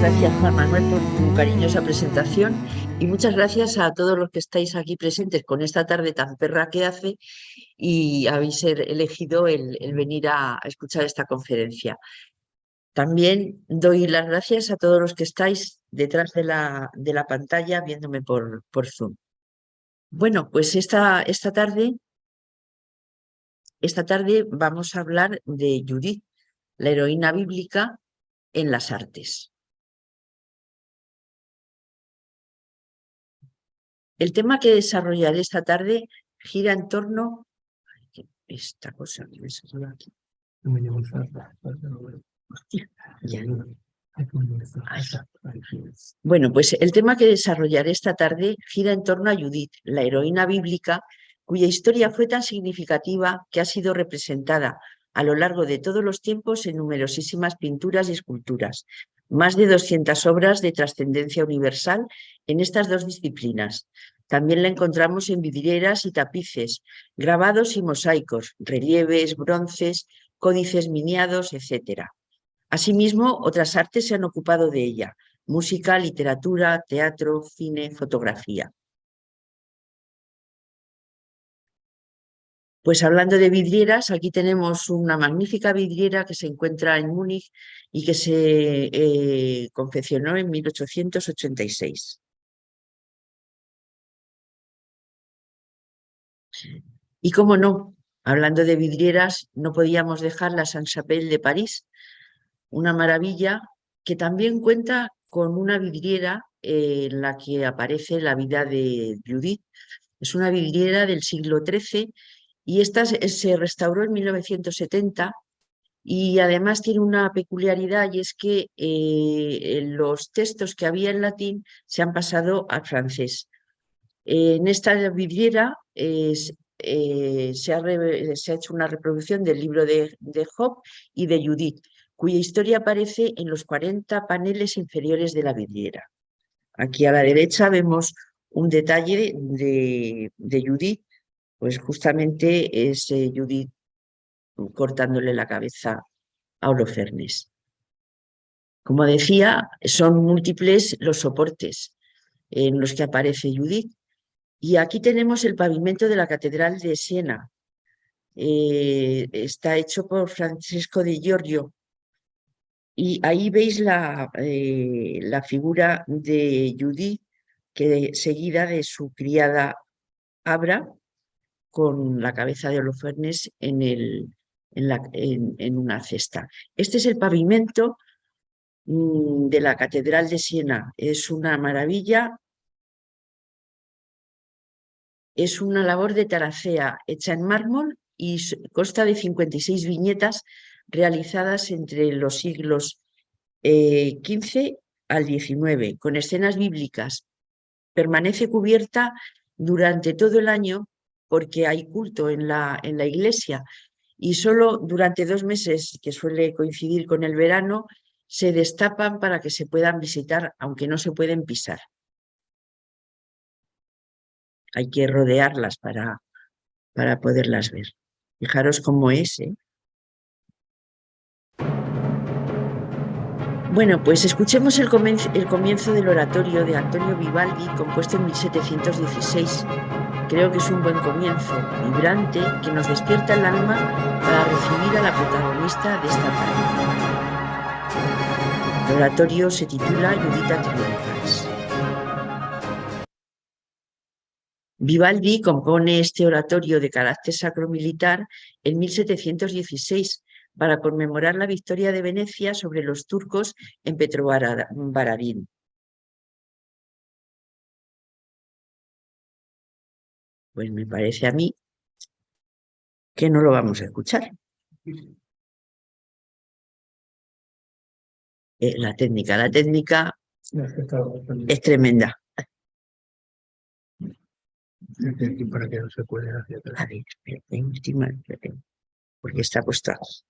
gracias, Juan Manuel, por tu cariñosa presentación y muchas gracias a todos los que estáis aquí presentes con esta tarde tan perra que hace y habéis elegido el venir a escuchar esta conferencia. También doy las gracias a todos los que estáis detrás de la pantalla viéndome por Zoom. Bueno, pues esta tarde vamos a hablar de Judith, la heroína bíblica en las artes. El tema que desarrollaré esta tarde gira en torno a esta cosa que me salió aquí. Ya. Bueno, pues el tema que desarrollaré esta tarde gira en torno a Judith, la heroína bíblica, cuya historia fue tan significativa que ha sido representada a lo largo de todos los tiempos en numerosísimas pinturas y esculturas, más de 200 obras de trascendencia universal en estas dos disciplinas. También la encontramos en vidrieras y tapices, grabados y mosaicos, relieves, bronces, códices miniados, etc. Asimismo, otras artes se han ocupado de ella: música, literatura, teatro, cine, fotografía. Pues hablando de vidrieras, aquí tenemos una magnífica vidriera que se encuentra en Múnich y que se confeccionó en 1886. Y cómo no, hablando de vidrieras, no podíamos dejar la Sainte-Chapelle de París, una maravilla que también cuenta con una vidriera en la que aparece la vida de Judith. Es una vidriera del siglo XIII y esta se restauró en 1970 y además tiene una peculiaridad, y es que los textos que había en latín se han pasado al francés. En esta vidriera se ha hecho una reproducción del libro de Job y de Judith, cuya historia aparece en los 40 paneles inferiores de la vidriera. Aquí a la derecha vemos un detalle de Judith, pues justamente es Judith cortándole la cabeza a Holofernes. Como decía, son múltiples los soportes en los que aparece Judith. Y aquí tenemos el pavimento de la Catedral de Siena. Está hecho por Francesco de Giorgio. Y ahí veis la figura de Judith, seguida de su criada Abra, con la cabeza de Holofernes en una cesta. Este es el pavimento de la Catedral de Siena. Es una maravilla. Es una labor de taracea hecha en mármol y consta de 56 viñetas realizadas entre los siglos XV al XIX, con escenas bíblicas. Permanece cubierta durante todo el año porque hay culto en la iglesia, y solo durante 2 meses, que suele coincidir con el verano, se destapan para que se puedan visitar, aunque no se pueden pisar. Hay que rodearlas para poderlas ver. Fijaros cómo es, ¿eh? Bueno, pues escuchemos el comienzo del oratorio de Antonio Vivaldi, compuesto en 1716. Creo que es un buen comienzo, vibrante, que nos despierta el alma para recibir a la protagonista de esta tarde. El oratorio se titula Judita Triunfans. Vivaldi compone este oratorio de carácter sacromilitar en 1716 para conmemorar la victoria de Venecia sobre los turcos en Petrovaradin. Pues me parece a mí que no lo vamos a escuchar. La técnica es tremenda. Para que no se puede hacia atrás. A ver, porque está puesto aquí.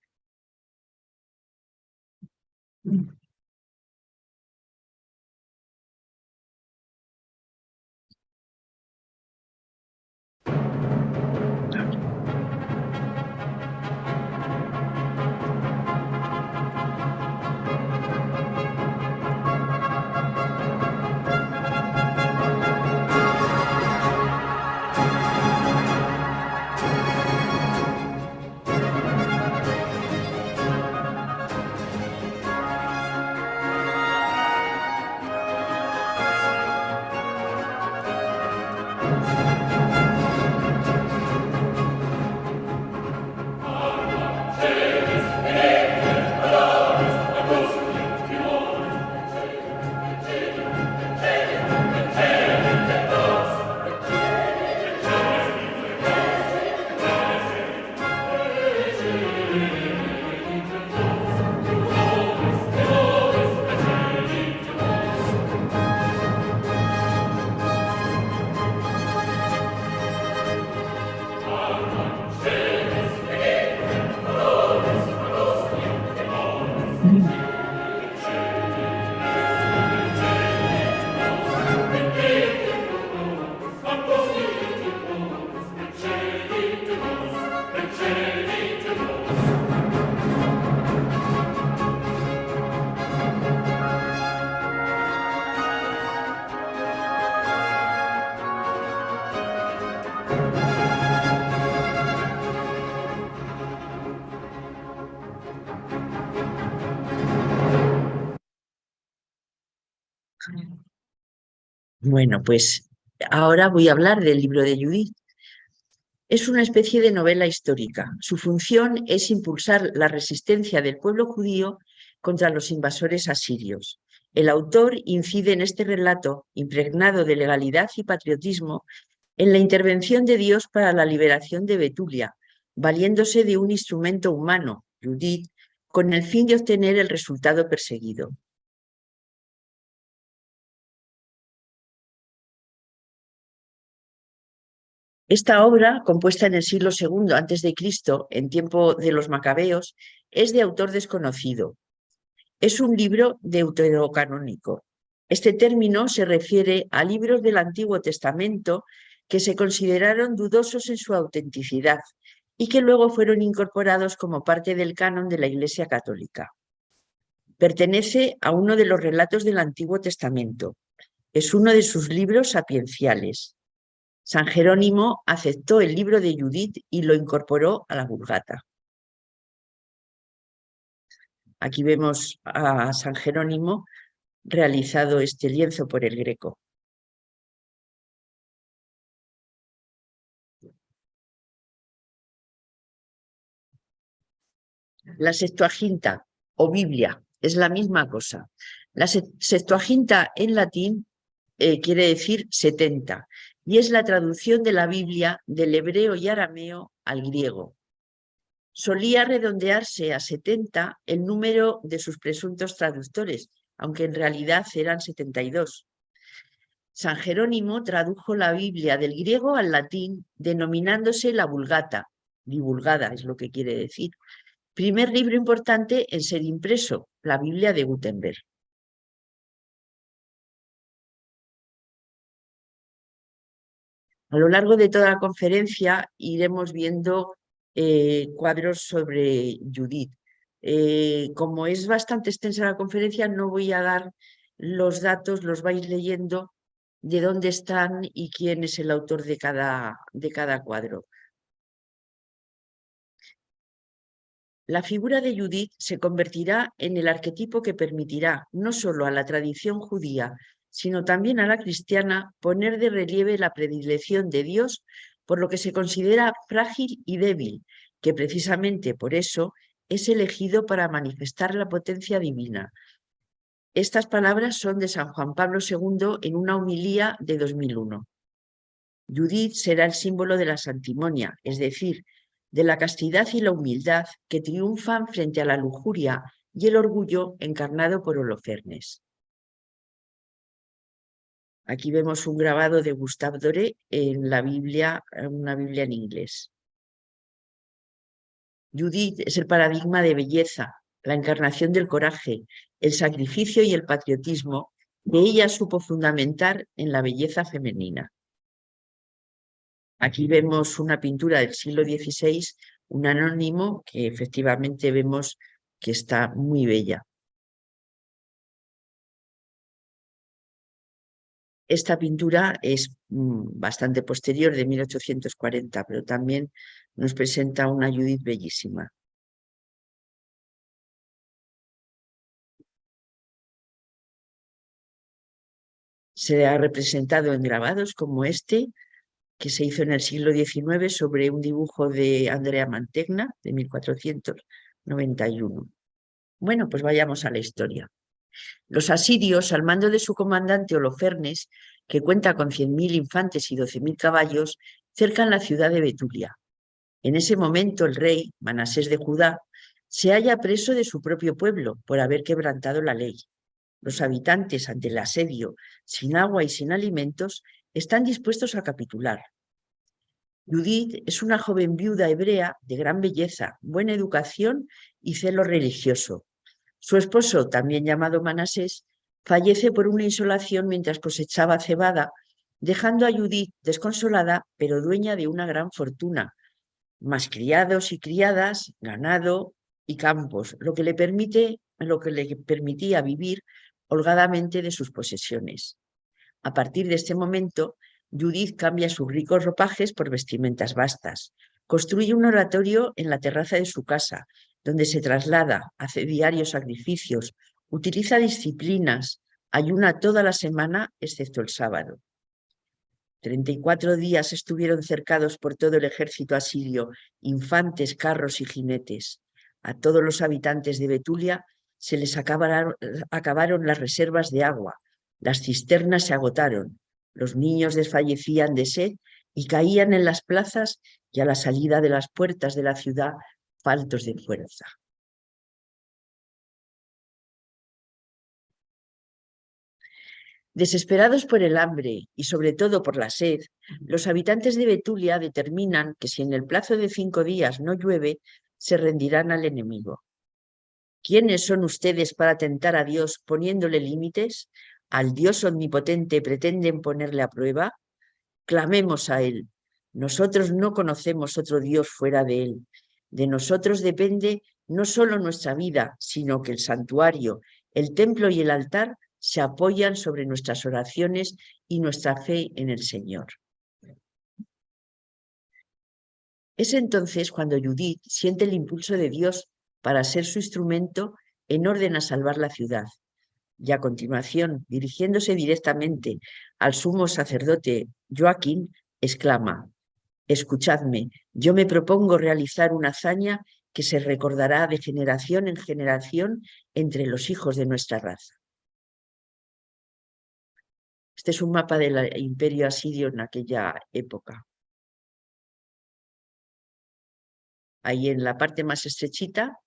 Bueno, pues ahora voy a hablar del libro de Judith. Es una especie de novela histórica. Su función es impulsar la resistencia del pueblo judío contra los invasores asirios. El autor incide en este relato, impregnado de legalidad y patriotismo, en la intervención de Dios para la liberación de Betulia, valiéndose de un instrumento humano, Judith, con el fin de obtener el resultado perseguido. Esta obra, compuesta en el siglo II a.C., en tiempo de los macabeos, es de autor desconocido. Es un libro deuterocanónico. Este término se refiere a libros del Antiguo Testamento que se consideraron dudosos en su autenticidad y que luego fueron incorporados como parte del canon de la Iglesia Católica. Pertenece a uno de los relatos del Antiguo Testamento. Es uno de sus libros sapienciales. San Jerónimo aceptó el libro de Judith y lo incorporó a la Vulgata. Aquí vemos a San Jerónimo realizado este lienzo por el Greco. La Septuaginta o Biblia es la misma cosa. La Septuaginta en latín quiere decir 70 y es la traducción de la Biblia del hebreo y arameo al griego. Solía redondearse a 70 el número de sus presuntos traductores, aunque en realidad eran 72. San Jerónimo tradujo la Biblia del griego al latín, denominándose la Vulgata, divulgada es lo que quiere decir. Primer libro importante en ser impreso, la Biblia de Gutenberg. A lo largo de toda la conferencia iremos viendo cuadros sobre Judith. Como es bastante extensa la conferencia, no voy a dar los datos, los vais leyendo de dónde están y quién es el autor de cada cuadro. La figura de Judith se convertirá en el arquetipo que permitirá no solo a la tradición judía, sino también a la cristiana poner de relieve la predilección de Dios por lo que se considera frágil y débil, que precisamente por eso es elegido para manifestar la potencia divina. Estas palabras son de San Juan Pablo II en una homilía de 2001. Judith será el símbolo de la santimonia, es decir, de la castidad y la humildad que triunfan frente a la lujuria y el orgullo encarnado por Holofernes. Aquí vemos un grabado de Gustave Doré en la Biblia, una Biblia en inglés. Judith es el paradigma de belleza, la encarnación del coraje, el sacrificio y el patriotismo que ella supo fundamentar en la belleza femenina. Aquí vemos una pintura del siglo XVI, un anónimo que efectivamente vemos que está muy bella. Esta pintura es bastante posterior, de 1840, pero también nos presenta una Judith bellísima. Se ha representado en grabados como este, que se hizo en el siglo XIX sobre un dibujo de Andrea Mantegna, de 1491. Bueno, pues vayamos a la historia. Los asirios, al mando de su comandante Holofernes, que cuenta con 100.000 infantes y 12.000 caballos, cercan la ciudad de Betulia. En ese momento el rey, Manasés de Judá, se halla preso de su propio pueblo por haber quebrantado la ley. Los habitantes, ante el asedio, sin agua y sin alimentos, están dispuestos a capitular. Judith es una joven viuda hebrea de gran belleza, buena educación y celo religioso. Su esposo, también llamado Manasés, fallece por una insolación mientras cosechaba cebada, dejando a Judith desconsolada, pero dueña de una gran fortuna, más criados y criadas, ganado y campos, lo que le permitía vivir holgadamente de sus posesiones. A partir de este momento, Judith cambia sus ricos ropajes por vestimentas vastas, construye un oratorio en la terraza de su casa, donde se traslada, hace diarios sacrificios, utiliza disciplinas, Ayuna toda la semana, excepto el sábado. 34 días estuvieron cercados por todo el ejército asirio, infantes, carros y jinetes. A todos los habitantes de Betulia se les acabaron las reservas de agua, las cisternas se agotaron, los niños desfallecían de sed y caían en las plazas y a la salida de las puertas de la ciudad faltos de fuerza. Desesperados por el hambre y sobre todo por la sed, los habitantes de Betulia determinan que si en el plazo de 5 días no llueve, se rendirán al enemigo. ¿Quiénes son ustedes para tentar a Dios poniéndole límites? ¿Al Dios omnipotente pretenden ponerle a prueba? Clamemos a Él. Nosotros no conocemos otro Dios fuera de Él. De nosotros depende no solo nuestra vida, sino que el santuario, el templo y el altar se apoyan sobre nuestras oraciones y nuestra fe en el Señor. Es entonces cuando Judith siente el impulso de Dios para ser su instrumento en orden a salvar la ciudad. Y a continuación, dirigiéndose directamente al sumo sacerdote Joaquín, exclama: escuchadme, yo me propongo realizar una hazaña que se recordará de generación en generación entre los hijos de nuestra raza. Este es un mapa del imperio asirio en aquella época. Ahí en la parte más estrechita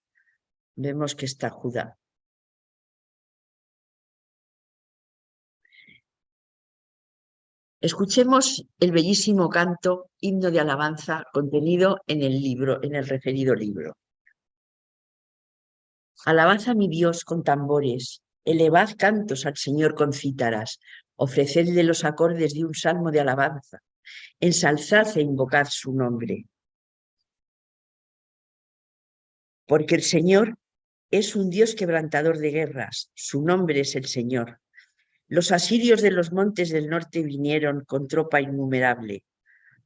vemos que está Judá. Escuchemos el bellísimo canto, himno de alabanza, contenido en el referido libro. Alabad a mi Dios con tambores, elevad cantos al Señor con cítaras, ofrecedle los acordes de un salmo de alabanza, ensalzad e invocad su nombre. Porque el Señor es un Dios quebrantador de guerras, su nombre es el Señor. Los asirios de los montes del norte vinieron con tropa innumerable.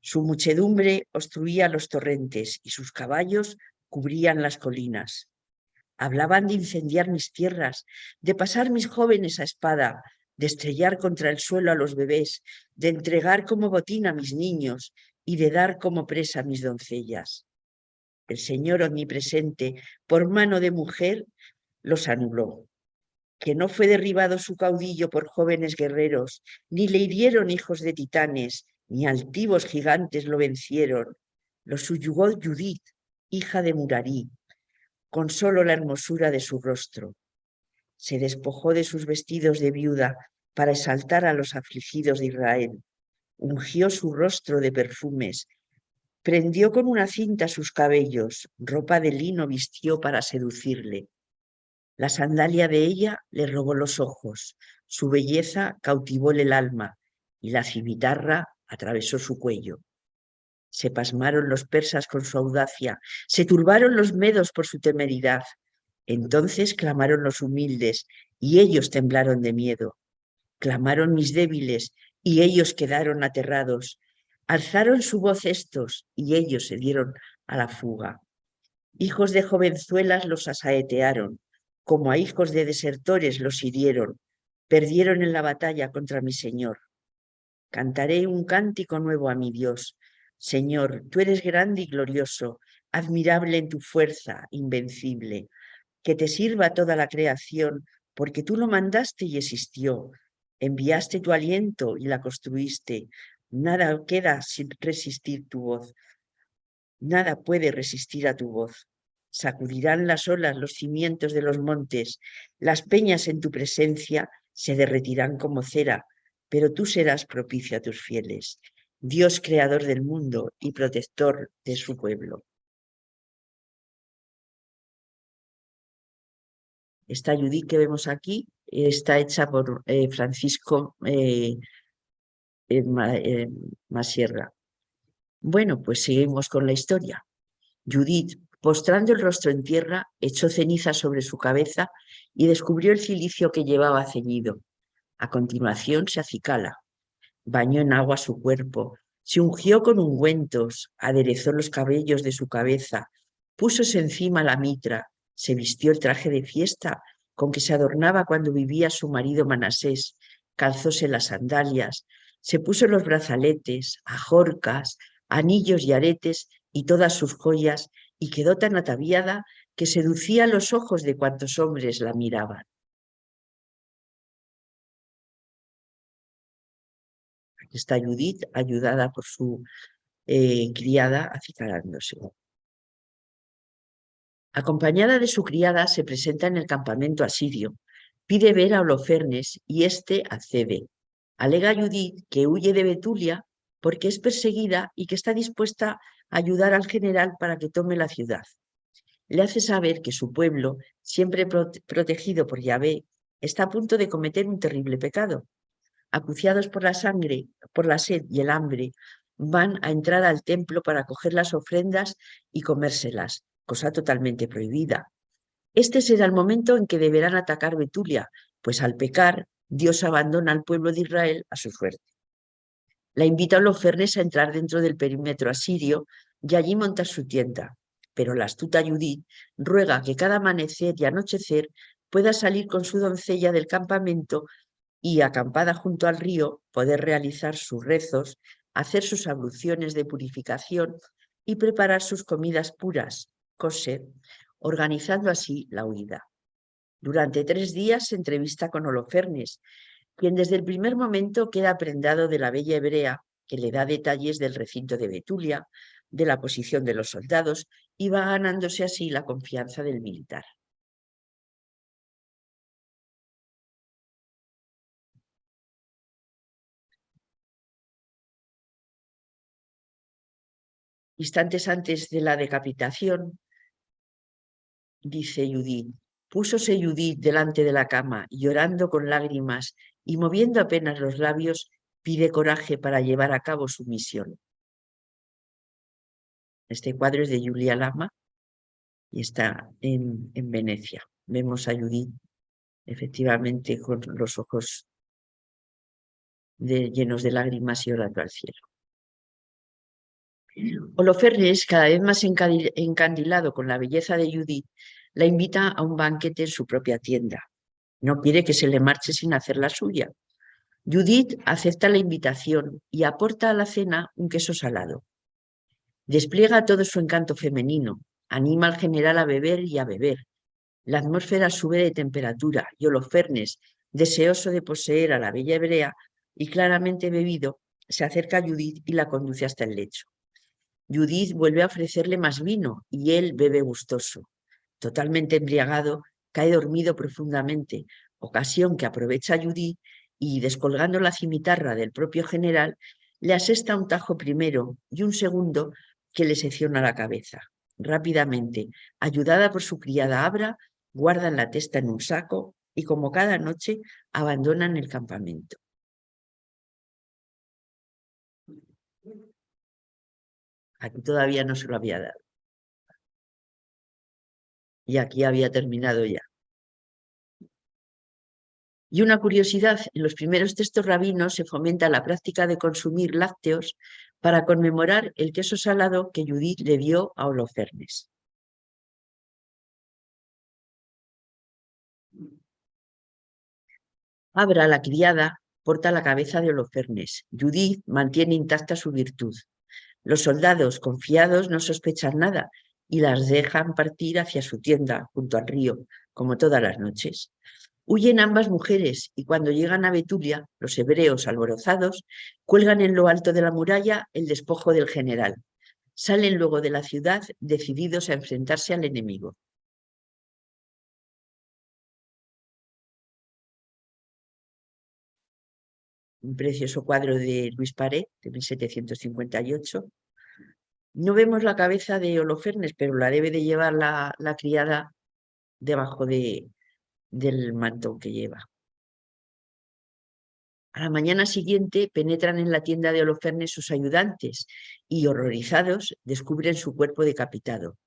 Su muchedumbre obstruía los torrentes y sus caballos cubrían las colinas. Hablaban de incendiar mis tierras, de pasar mis jóvenes a espada, de estrellar contra el suelo a los bebés, de entregar como botín a mis niños y de dar como presa a mis doncellas. El Señor omnipresente, por mano de mujer, los anuló. Que no fue derribado su caudillo por jóvenes guerreros, ni le hirieron hijos de titanes, ni altivos gigantes lo vencieron. Lo subyugó Judith, hija de Murarí, con solo la hermosura de su rostro. Se despojó de sus vestidos de viuda para exaltar a los afligidos de Israel. Ungió su rostro de perfumes, prendió con una cinta sus cabellos, ropa de lino vistió para seducirle. La sandalia de ella le robó los ojos, su belleza cautivóle el alma y la cimitarra atravesó su cuello. Se pasmaron los persas con su audacia, se turbaron los medos por su temeridad. Entonces clamaron los humildes y ellos temblaron de miedo. Clamaron mis débiles y ellos quedaron aterrados. Alzaron su voz estos y ellos se dieron a la fuga. Hijos de jovenzuelas los asaetearon, como a hijos de desertores los hirieron, perdieron en la batalla contra mi Señor. Cantaré un cántico nuevo a mi Dios. Señor, tú eres grande y glorioso, admirable en tu fuerza, invencible. Que te sirva toda la creación, porque tú lo mandaste y existió. Enviaste tu aliento y la construiste. Nada queda sin resistir tu voz. Nada puede resistir a tu voz. Sacudirán las olas los cimientos de los montes, las peñas en tu presencia se derretirán como cera, pero tú serás propicio a tus fieles, Dios creador del mundo y protector de su pueblo. Esta Judith que vemos aquí está hecha por Francisco Masierra. Bueno, pues seguimos con la historia. Judith, postrando el rostro en tierra, echó ceniza sobre su cabeza y descubrió el cilicio que llevaba ceñido. A continuación se acicala, bañó en agua su cuerpo, se ungió con ungüentos, aderezó los cabellos de su cabeza, púsose encima la mitra, se vistió el traje de fiesta con que se adornaba cuando vivía su marido Manasés, calzóse las sandalias, se puso los brazaletes, ajorcas, anillos y aretes y todas sus joyas, y quedó tan ataviada que seducía los ojos de cuantos hombres la miraban. Aquí está Judith, ayudada por su criada, acicalándose. Acompañada de su criada, se presenta en el campamento asirio, pide ver a Holofernes y éste accede. Alega Judith que huye de Betulia porque es perseguida y que está dispuesta a ayudar al general para que tome la ciudad. Le hace saber que su pueblo, siempre protegido por Yahvé, está a punto de cometer un terrible pecado. Acuciados por la sangre, por la sed y el hambre, van a entrar al templo para coger las ofrendas y comérselas, cosa totalmente prohibida. Este será el momento en que deberán atacar Betulia, pues al pecar, Dios abandona al pueblo de Israel a su suerte. La invita a Holofernes a entrar dentro del perímetro asirio y allí montar su tienda, pero la astuta Judith ruega que cada amanecer y anochecer pueda salir con su doncella del campamento y, acampada junto al río, poder realizar sus rezos, hacer sus abluciones de purificación y preparar sus comidas puras, kosher, organizando así la huida. Durante 3 días se entrevista con Holofernes, quien desde el primer momento queda prendado de la bella hebrea, que le da detalles del recinto de Betulia, de la posición de los soldados, y va ganándose así la confianza del militar. Instantes antes de la decapitación, dice Judith, púsose Judith delante de la cama, llorando con lágrimas y moviendo apenas los labios, pide coraje para llevar a cabo su misión. Este cuadro es de Julia Lama y está en Venecia. Vemos a Judith efectivamente con los ojos llenos de lágrimas y orando al cielo. Holofernes, cada vez más encandilado con la belleza de Judith, la invita a un banquete en su propia tienda. No quiere que se le marche sin hacer la suya. Judith acepta la invitación y aporta a la cena un queso salado. Despliega todo su encanto femenino, anima al general a beber y a beber. La atmósfera sube de temperatura y Holofernes, deseoso de poseer a la bella hebrea y claramente bebido, se acerca a Judith y la conduce hasta el lecho. Judith vuelve a ofrecerle más vino y él bebe gustoso. Totalmente embriagado, cae dormido profundamente, ocasión que aprovecha Judith y, descolgando la cimitarra del propio general, le asesta un tajo primero y un segundo que le secciona la cabeza. Rápidamente, ayudada por su criada Abra, guardan la testa en un saco y, como cada noche, abandonan el campamento. Aquí todavía no se lo había dado. Y aquí había terminado ya. Y una curiosidad, en los primeros textos rabinos se fomenta la práctica de consumir lácteos para conmemorar el queso salado que Judith le dio a Holofernes. Abra, la criada, porta la cabeza de Holofernes. Judith mantiene intacta su virtud. Los soldados, confiados, no sospechan nada y las dejan partir hacia su tienda junto al río, como todas las noches. Huyen ambas mujeres y cuando llegan a Betulia, los hebreos alborozados cuelgan en lo alto de la muralla el despojo del general. Salen luego de la ciudad decididos a enfrentarse al enemigo. Un precioso cuadro de Luis Paret, de 1758. No vemos la cabeza de Holofernes, pero la debe de llevar la criada debajo del manto que lleva. A la mañana siguiente penetran en la tienda de Holofernes sus ayudantes y, horrorizados, descubren su cuerpo decapitado.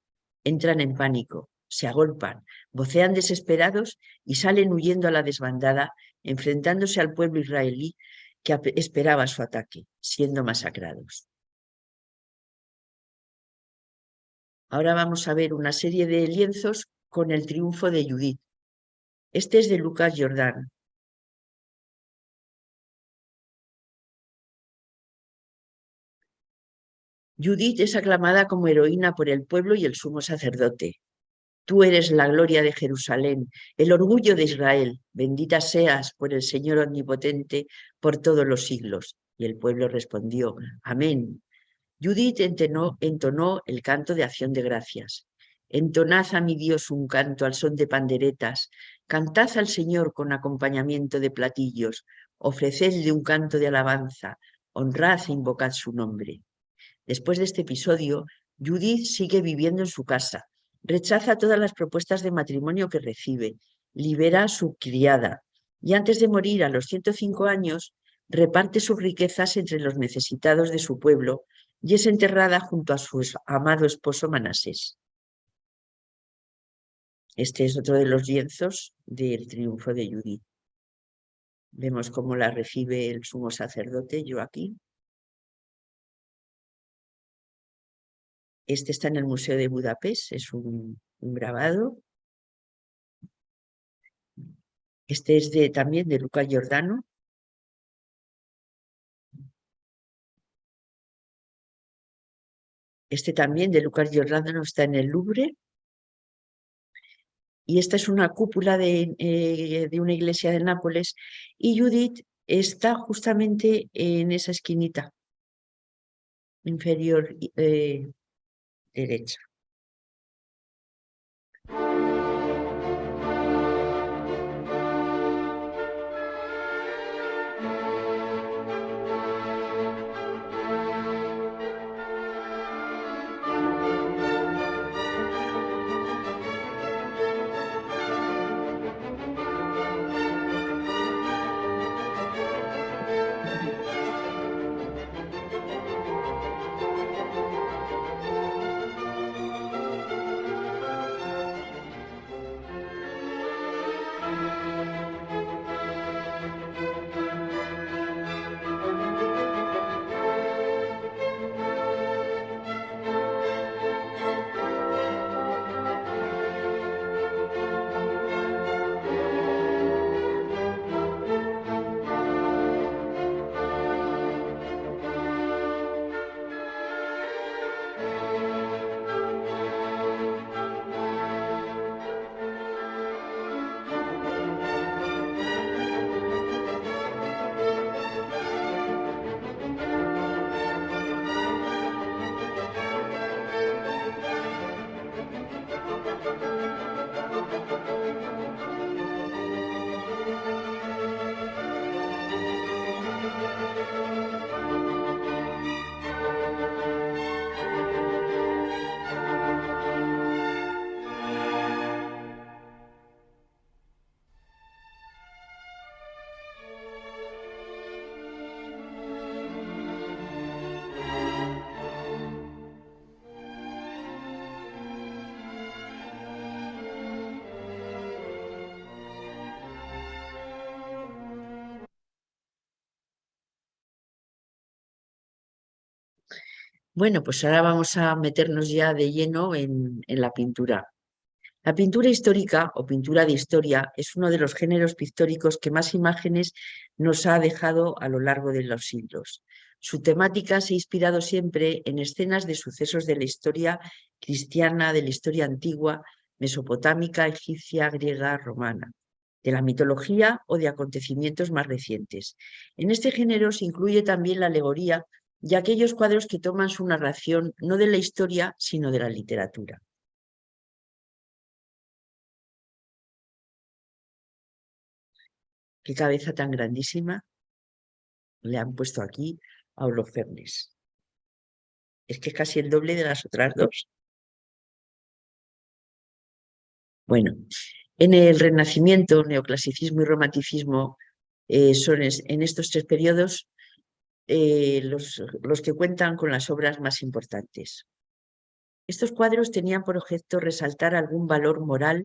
Entran en pánico, se agolpan, vocean desesperados y salen huyendo a la desbandada, enfrentándose al pueblo israelí que esperaba su ataque, siendo masacrados. Ahora vamos a ver una serie de lienzos con el triunfo de Judith. Este es de Lucas Jordán. Judith es aclamada como heroína por el pueblo y el sumo sacerdote. Tú eres la gloria de Jerusalén, el orgullo de Israel. Bendita seas por el Señor omnipotente por todos los siglos. Y el pueblo respondió, amén. Judith entonó el canto de acción de gracias. Entonad a mi Dios un canto al son de panderetas, cantad al Señor con acompañamiento de platillos, ofrecedle un canto de alabanza, honrad e invocad su nombre. Después de este episodio, Judith sigue viviendo en su casa, rechaza todas las propuestas de matrimonio que recibe, libera a su criada y antes de morir a los 105 años, reparte sus riquezas entre los necesitados de su pueblo y es enterrada junto a su amado esposo Manasés. Este es otro de los lienzos del triunfo de Judith. Vemos cómo la recibe el sumo sacerdote Joaquín. Este está en el Museo de Budapest, es un grabado. Este es también de Luca Giordano. Este también de Lucas Giordano está en el Louvre. Y esta es una cúpula de una iglesia de Nápoles. Y Judith está justamente en esa esquinita inferior derecha. Bueno, pues ahora vamos a meternos ya de lleno en la pintura. La pintura histórica o pintura de historia es uno de los géneros pictóricos que más imágenes nos ha dejado a lo largo de los siglos. Su temática se ha inspirado siempre en escenas de sucesos de la historia cristiana, de la historia antigua, mesopotámica, egipcia, griega, romana, de la mitología o de acontecimientos más recientes. En este género se incluye también la alegoría y aquellos cuadros que toman su narración no de la historia, sino de la literatura. Qué cabeza tan grandísima le han puesto aquí a Holofernes. Es que es casi el doble de las otras dos. Bueno, en el Renacimiento, Neoclasicismo y Romanticismo son en estos tres periodos los que cuentan con las obras más importantes. Estos cuadros tenían por objeto resaltar algún valor moral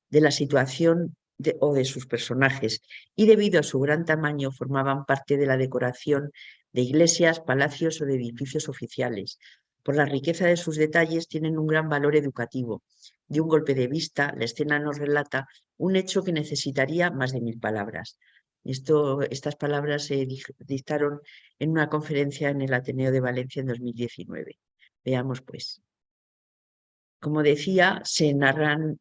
de la situación o de sus personajes y debido a su gran tamaño formaban parte de la decoración de iglesias, palacios o de edificios oficiales. Por la riqueza de sus detalles tienen un gran valor educativo, de un golpe de vista, la escena nos relata un hecho que necesitaría más de 1000 palabras. Estas palabras se dictaron en una conferencia en el Ateneo de Valencia en 2019. Veamos, pues. Como decía, se narran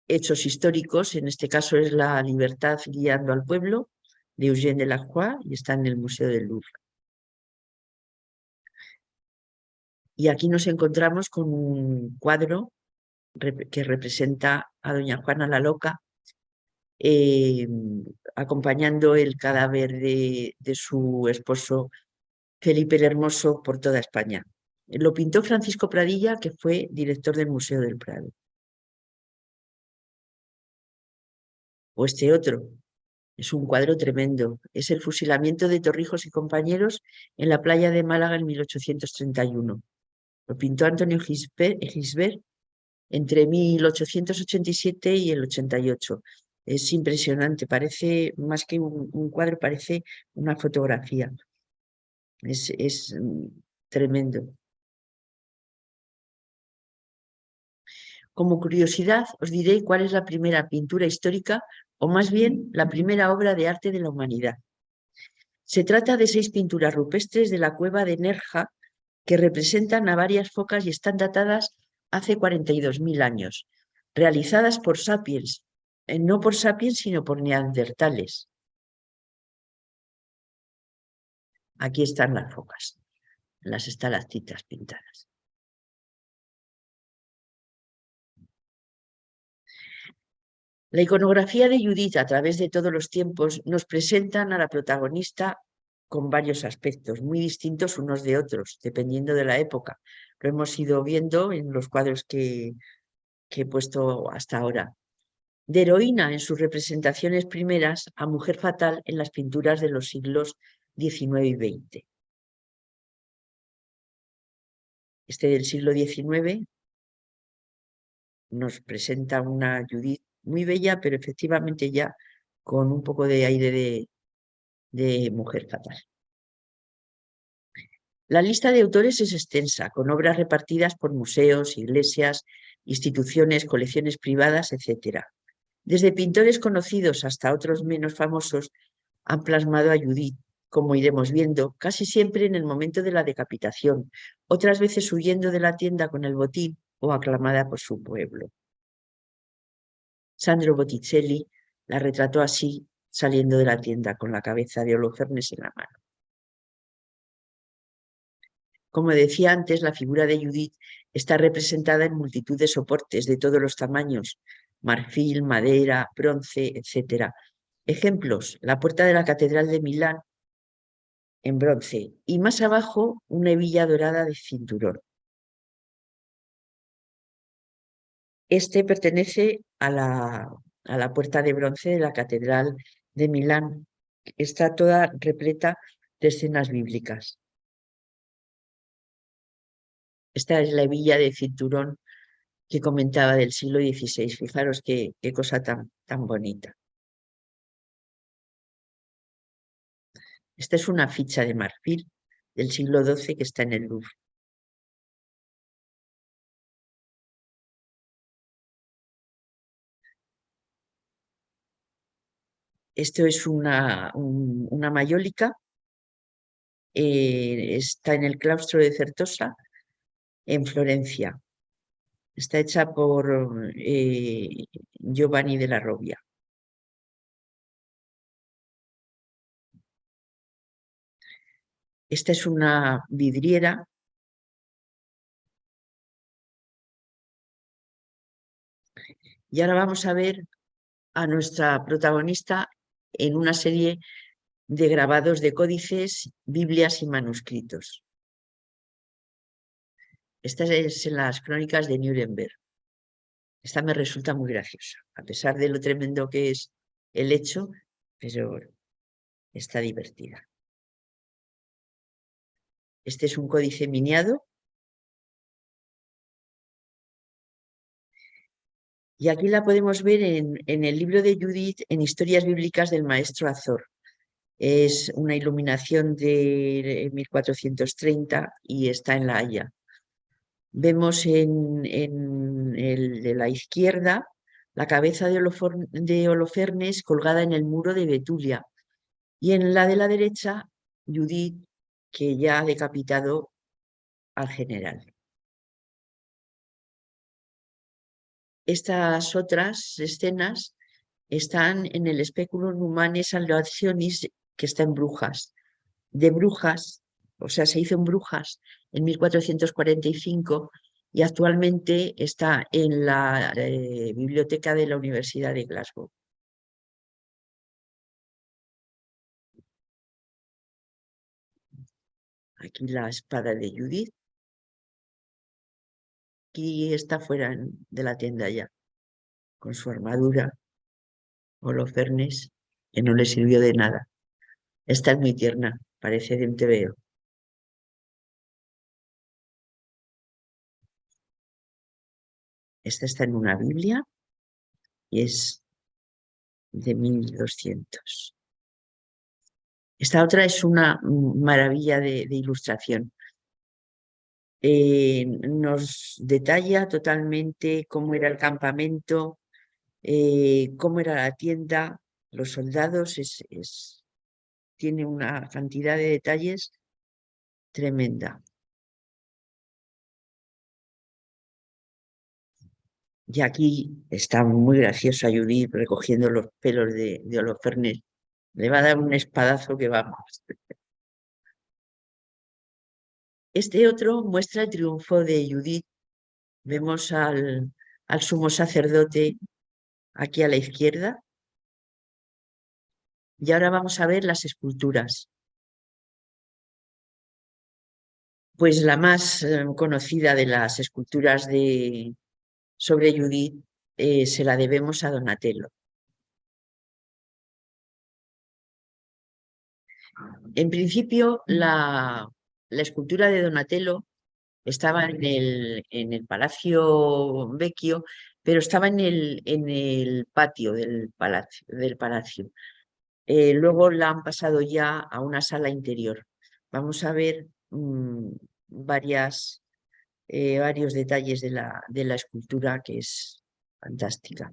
hechos históricos, en este caso es La libertad guiando al pueblo, de Eugène Delacroix, y está en el Museo del Louvre. Y aquí nos encontramos con un cuadro que representa a doña Juana la Loca, acompañando el cadáver de su esposo Felipe el Hermoso por toda España. Lo pintó Francisco Pradilla, que fue director del Museo del Prado. O este otro, es un cuadro tremendo, es el fusilamiento de Torrijos y compañeros en la playa de Málaga en 1831. Lo pintó Antonio Gisbert entre 1887 y el 88. Es impresionante, parece más que un cuadro, parece una fotografía. Es tremendo. Como curiosidad, os diré cuál es la primera pintura histórica, o más bien la primera obra de arte de la humanidad. Se trata de 6 pinturas rupestres de la cueva de Nerja que representan a varias focas y están datadas hace 42.000 años, realizadas por sapiens, no por sapiens, sino por neandertales. Aquí están las focas, las estalactitas pintadas. La iconografía de Judith a través de todos los tiempos nos presentan a la protagonista con varios aspectos muy distintos unos de otros, dependiendo de la época. Lo hemos ido viendo en los cuadros que he puesto hasta ahora. De heroína en sus representaciones primeras a mujer fatal en las pinturas de los siglos XIX y XX. Este del siglo XIX nos presenta una Judith muy bella, pero efectivamente ya con un poco de aire de mujer fatal. La lista de autores es extensa, con obras repartidas por museos, iglesias, instituciones, colecciones privadas, etc. Desde pintores conocidos hasta otros menos famosos han plasmado a Judith, como iremos viendo, casi siempre en el momento de la decapitación, otras veces huyendo de la tienda con el botín o aclamada por su pueblo. Sandro Botticelli la retrató así, saliendo de la tienda con la cabeza de Holofernes en la mano. Como decía antes, la figura de Judith está representada en multitud de soportes de todos los tamaños, marfil, madera, bronce, etc. Ejemplos: la puerta de la Catedral de Milán en bronce y más abajo una hebilla dorada de cinturón. Este pertenece a la puerta de bronce de la Catedral de Milán. Está toda repleta de escenas bíblicas. Esta es la hebilla de cinturón que comentaba del siglo XVI. Fijaros qué cosa tan bonita. Esta es una ficha de marfil del siglo XII que está en el Louvre. Esto es una mayólica, está en el claustro de Certosa, en Florencia. Está hecha por Giovanni della Robbia. Esta es una vidriera. Y ahora vamos a ver a nuestra protagonista en una serie de grabados de códices, Biblias y manuscritos. Esta es en las crónicas de Nuremberg. Esta me resulta muy graciosa, a pesar de lo tremendo que es el hecho, pero está divertida. Este es un códice miniado. Y aquí la podemos ver en el libro de Judith, en Historias Bíblicas del Maestro Azor. Es una iluminación de 1430 y está en La Haya. Vemos en el de la izquierda la cabeza de Holofernes colgada en el muro de Betulia y en la de la derecha Judith, que ya ha decapitado al general. Estas otras escenas están en el Speculum Humae Salvationis, que está en Brujas. De Brujas, o sea, se hizo en Brujas en 1445 y actualmente está en la biblioteca de la Universidad de Glasgow. Aquí la espada de Judith. Aquí está fuera de la tienda ya, con su armadura, Holofernes, que no le sirvió de nada. Esta es muy tierna, parece de un tebeo. Esta está en una Biblia y es de 1200. Esta otra es una maravilla de ilustración. Nos detalla totalmente cómo era el campamento, cómo era la tienda, los soldados, tiene una cantidad de detalles tremenda. Y aquí está muy graciosa Judith recogiendo los pelos de Holofernes. Le va a dar un espadazo que vamos. Este otro muestra el triunfo de Judith. Vemos al sumo sacerdote aquí a la izquierda. Y ahora vamos a ver las esculturas. Pues la más conocida de las esculturas sobre Judith se la debemos a Donatello. En principio, la escultura de Donatello estaba en el Palacio Vecchio, pero estaba en el patio del palacio. Luego la han pasado ya a una sala interior. Vamos a ver varios detalles de la escultura, que es fantástica.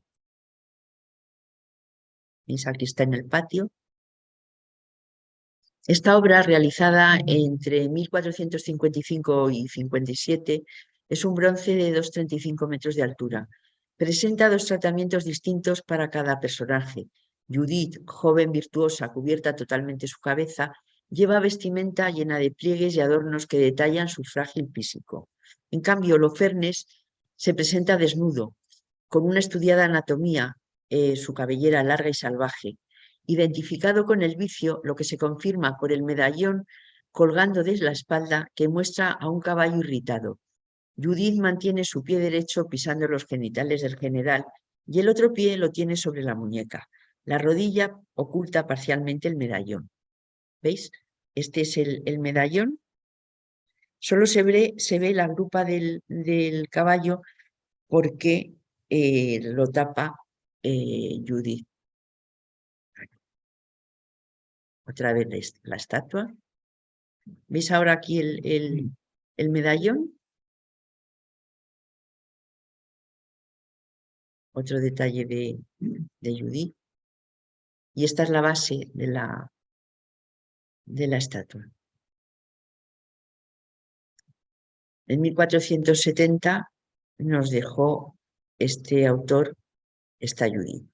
Piensa que está en el patio. Esta obra, realizada entre 1455 y 57, es un bronce de 2,35 metros de altura. Presenta dos tratamientos distintos para cada personaje. Judith, joven virtuosa, cubierta totalmente su cabeza, lleva vestimenta llena de pliegues y adornos que detallan su frágil físico. En cambio, Holofernes se presenta desnudo, con una estudiada anatomía, su cabellera larga y salvaje, identificado con el vicio, lo que se confirma por el medallón colgando desde la espalda que muestra a un caballo irritado. Judith mantiene su pie derecho pisando los genitales del general y el otro pie lo tiene sobre la muñeca. La rodilla oculta parcialmente el medallón. ¿Veis? Este es el medallón. Solo se ve la grupa del caballo porque lo tapa Judith. Otra vez la estatua. ¿Veis ahora aquí el medallón? Otro detalle de Judith. Y esta es la base de la estatua. En 1470 nos dejó este autor, esta Judith.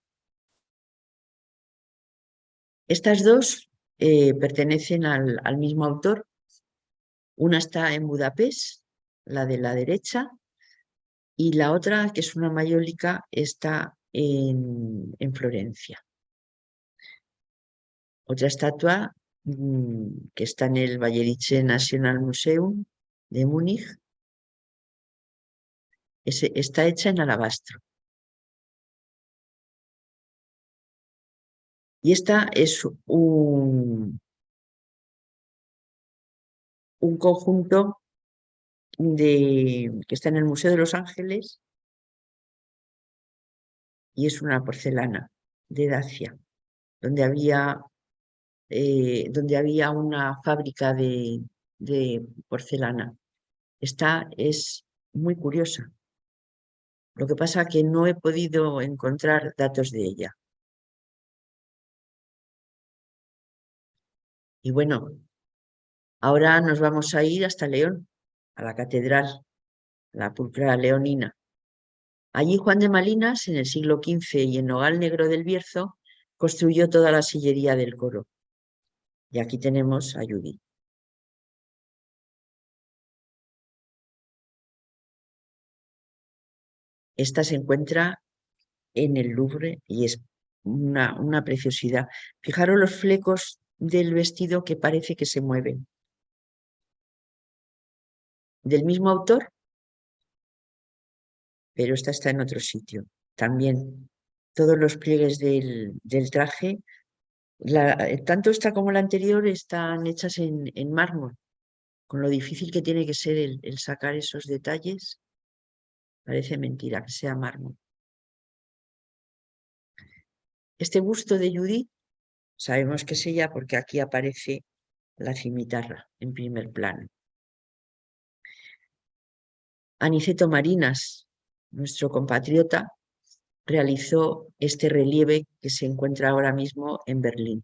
Estas dos pertenecen al mismo autor. Una está en Budapest, la de la derecha, y la otra, que es una mayólica, está en Florencia. Otra estatua que está en el Bayerische National Museum de Múnich, está hecha en alabastro. Y esta es un conjunto que está en el Museo de Los Ángeles y es una porcelana de Dacia, donde había una fábrica de porcelana. Esta es muy curiosa. Lo que pasa es que no he podido encontrar datos de ella. Y bueno, ahora nos vamos a ir hasta León, a la catedral, la pulcra leonina. Allí Juan de Malinas, en el siglo XV y en Nogal Negro del Bierzo, construyó toda la sillería del coro. Y aquí tenemos a Judit. Esta se encuentra en el Louvre y es una preciosidad. Fijaros los flecos del vestido que parece que se mueven. Del mismo autor, pero esta está en otro sitio. También todos los pliegues del traje, tanto esta como la anterior, están hechas en mármol, con lo difícil que tiene que ser el sacar esos detalles. Parece mentira que sea mármol. Este busto de Judit, sabemos que es ella porque aquí aparece la cimitarra en primer plano. Aniceto Marinas, nuestro compatriota, realizó este relieve que se encuentra ahora mismo en Berlín.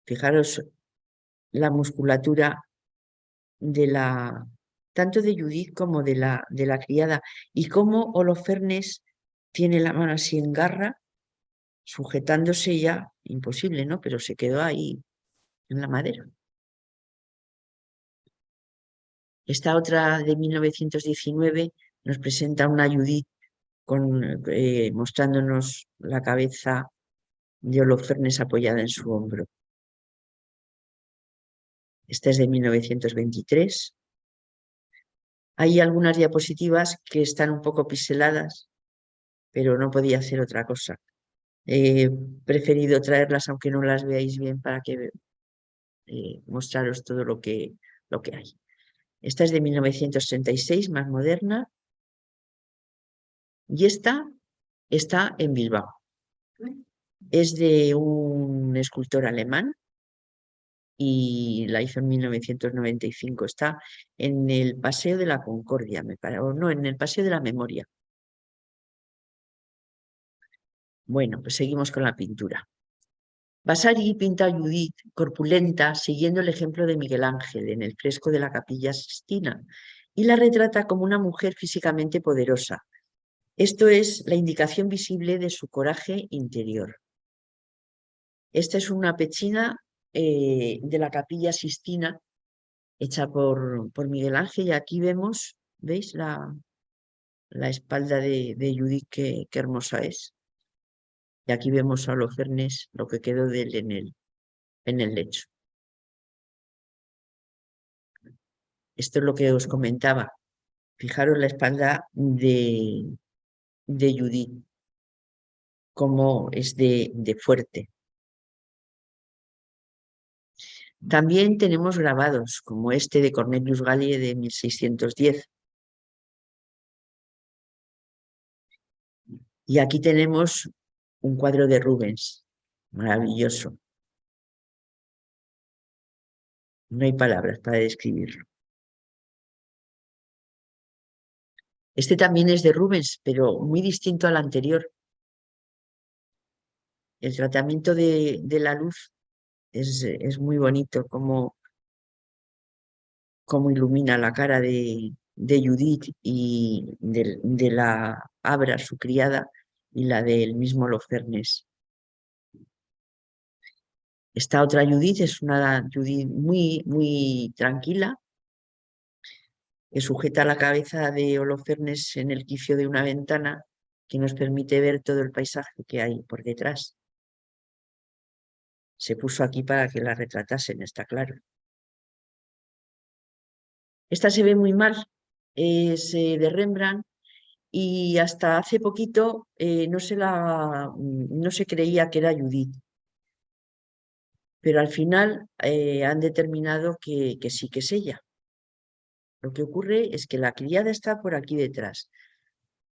Fijaros la musculatura tanto de Judit como de la criada, y cómo Holofernes tiene la mano así en garra, sujetándose ya, imposible, ¿no? Pero se quedó ahí en la madera. Esta otra de 1919 nos presenta una Judit mostrándonos la cabeza de Holofernes apoyada en su hombro. Esta es de 1923. Hay algunas diapositivas que están un poco piseladas, pero no podía hacer otra cosa. He preferido traerlas aunque no las veáis bien para que mostraros todo lo que hay. Esta es de 1936, más moderna, y esta está en Bilbao. Es de un escultor alemán y la hizo en 1995. Está en el Paseo de la Concordia, me parece, o no, en el Paseo de la Memoria. Bueno, pues seguimos con la pintura. Vasari pinta a Judit corpulenta siguiendo el ejemplo de Miguel Ángel en el fresco de la Capilla Sixtina y la retrata como una mujer físicamente poderosa. Esto es la indicación visible de su coraje interior. Esta es una pechina de la Capilla Sixtina hecha por Miguel Ángel y aquí vemos, ¿veis? La espalda de Judit, qué hermosa es. Y aquí vemos a Holofernes, lo que quedó de él en el lecho. Esto es lo que os comentaba. Fijaros la espalda de Judit, cómo es de fuerte. También tenemos grabados, como este de Cornelius Gallie de 1610. Y aquí tenemos un cuadro de Rubens, maravilloso. No hay palabras para describirlo. Este también es de Rubens, pero muy distinto al anterior. El tratamiento de la luz es muy bonito, como ilumina la cara de Judit y de la Abra, su criada, y la del mismo Holofernes. Esta otra Judit es una Judit muy, muy tranquila, que sujeta la cabeza de Holofernes en el quicio de una ventana que nos permite ver todo el paisaje que hay por detrás. Se puso aquí para que la retratasen, está claro. Esta se ve muy mal, es de Rembrandt, y hasta hace poquito no se creía que era Judit. Pero al final han determinado que sí que es ella. Lo que ocurre es que la criada está por aquí detrás.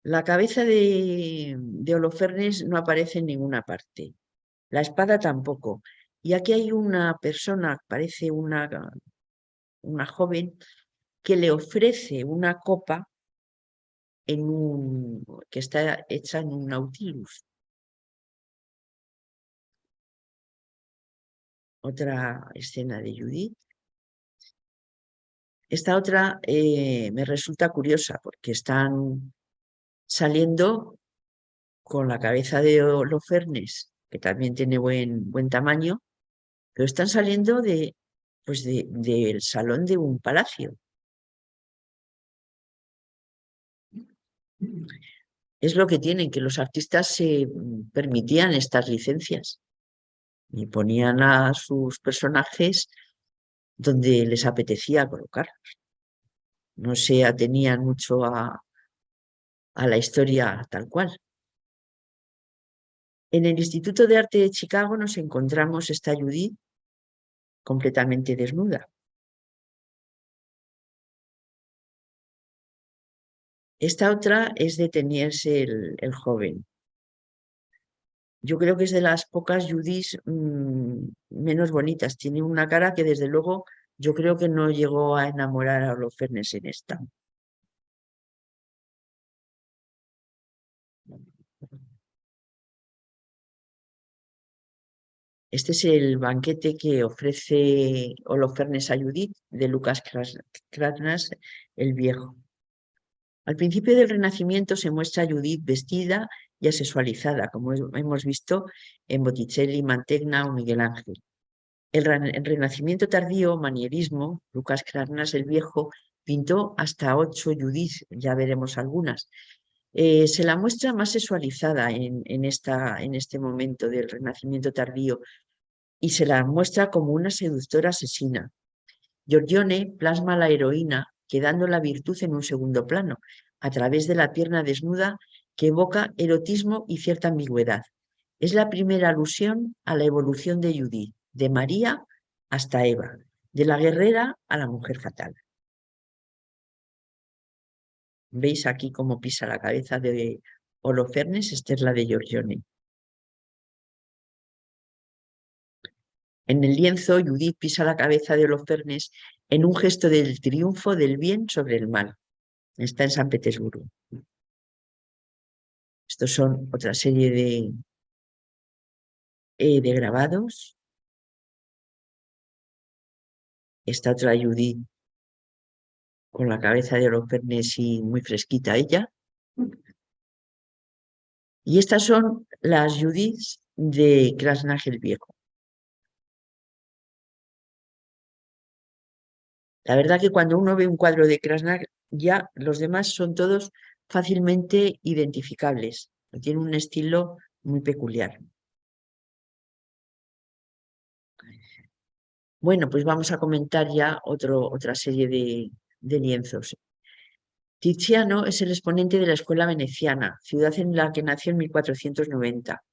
La cabeza de Holofernes no aparece en ninguna parte. La espada tampoco. Y aquí hay una persona, parece una joven, que le ofrece una copa que está hecha en un nautilus. Otra escena de Judith. Esta otra me resulta curiosa porque están saliendo con la cabeza de Holofernes, que también tiene buen tamaño, pero están saliendo pues del salón de un palacio. Es lo que tienen, que los artistas se permitían estas licencias y ponían a sus personajes donde les apetecía colocarlos. No se atenían mucho a la historia tal cual. En el Instituto de Arte de Chicago nos encontramos esta Judith completamente desnuda. Esta otra es de Teniers el joven. Yo creo que es de las pocas Judiths menos bonitas. Tiene una cara que desde luego yo creo que no llegó a enamorar a Holofernes en esta. Este es el banquete que ofrece Holofernes a Judith de Lucas Cranach el Viejo. Al principio del Renacimiento se muestra a Judith vestida y asexualizada, como hemos visto en Botticelli, Mantegna o Miguel Ángel. El Renacimiento tardío, manierismo, Lucas Cranach el Viejo pintó hasta 8 Judith, ya veremos algunas. Se la muestra más sexualizada en este momento del Renacimiento tardío y se la muestra como una seductora asesina. Giorgione plasma a la heroína quedando la virtud en un segundo plano, a través de la pierna desnuda que evoca erotismo y cierta ambigüedad. Es la primera alusión a la evolución de Judith, de María hasta Eva, de la guerrera a la mujer fatal. ¿Veis aquí cómo pisa la cabeza de Holofernes? Esta es la de Giorgione. En el lienzo, Judith pisa la cabeza de Holofernes en un gesto del triunfo del bien sobre el mal. Está en San Petersburgo. Estos son otra serie de grabados. Esta otra Judith con la cabeza de Holofernes y muy fresquita ella. Y estas son las Judiths de Cranach el Viejo. La verdad que cuando uno ve un cuadro de Cranach, ya los demás son todos fácilmente identificables. Tiene un estilo muy peculiar. Bueno, pues vamos a comentar ya otra serie de lienzos. Tiziano es el exponente de la escuela veneciana, ciudad en la que nació en 1490.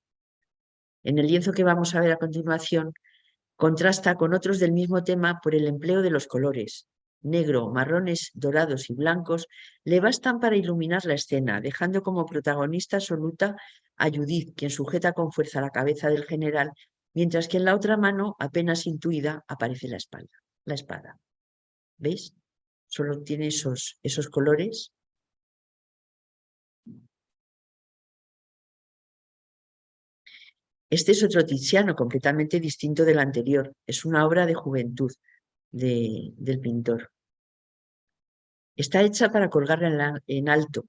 En el lienzo que vamos a ver a continuación, contrasta con otros del mismo tema por el empleo de los colores. Negro, marrones, dorados y blancos le bastan para iluminar la escena, dejando como protagonista absoluta a Judith, quien sujeta con fuerza la cabeza del general, mientras que en la otra mano, apenas intuida, aparece la espada. ¿Veis? Solo tiene esos colores. Este es otro Tiziano completamente distinto del anterior. Es una obra de juventud del pintor. Está hecha para colgarla en alto.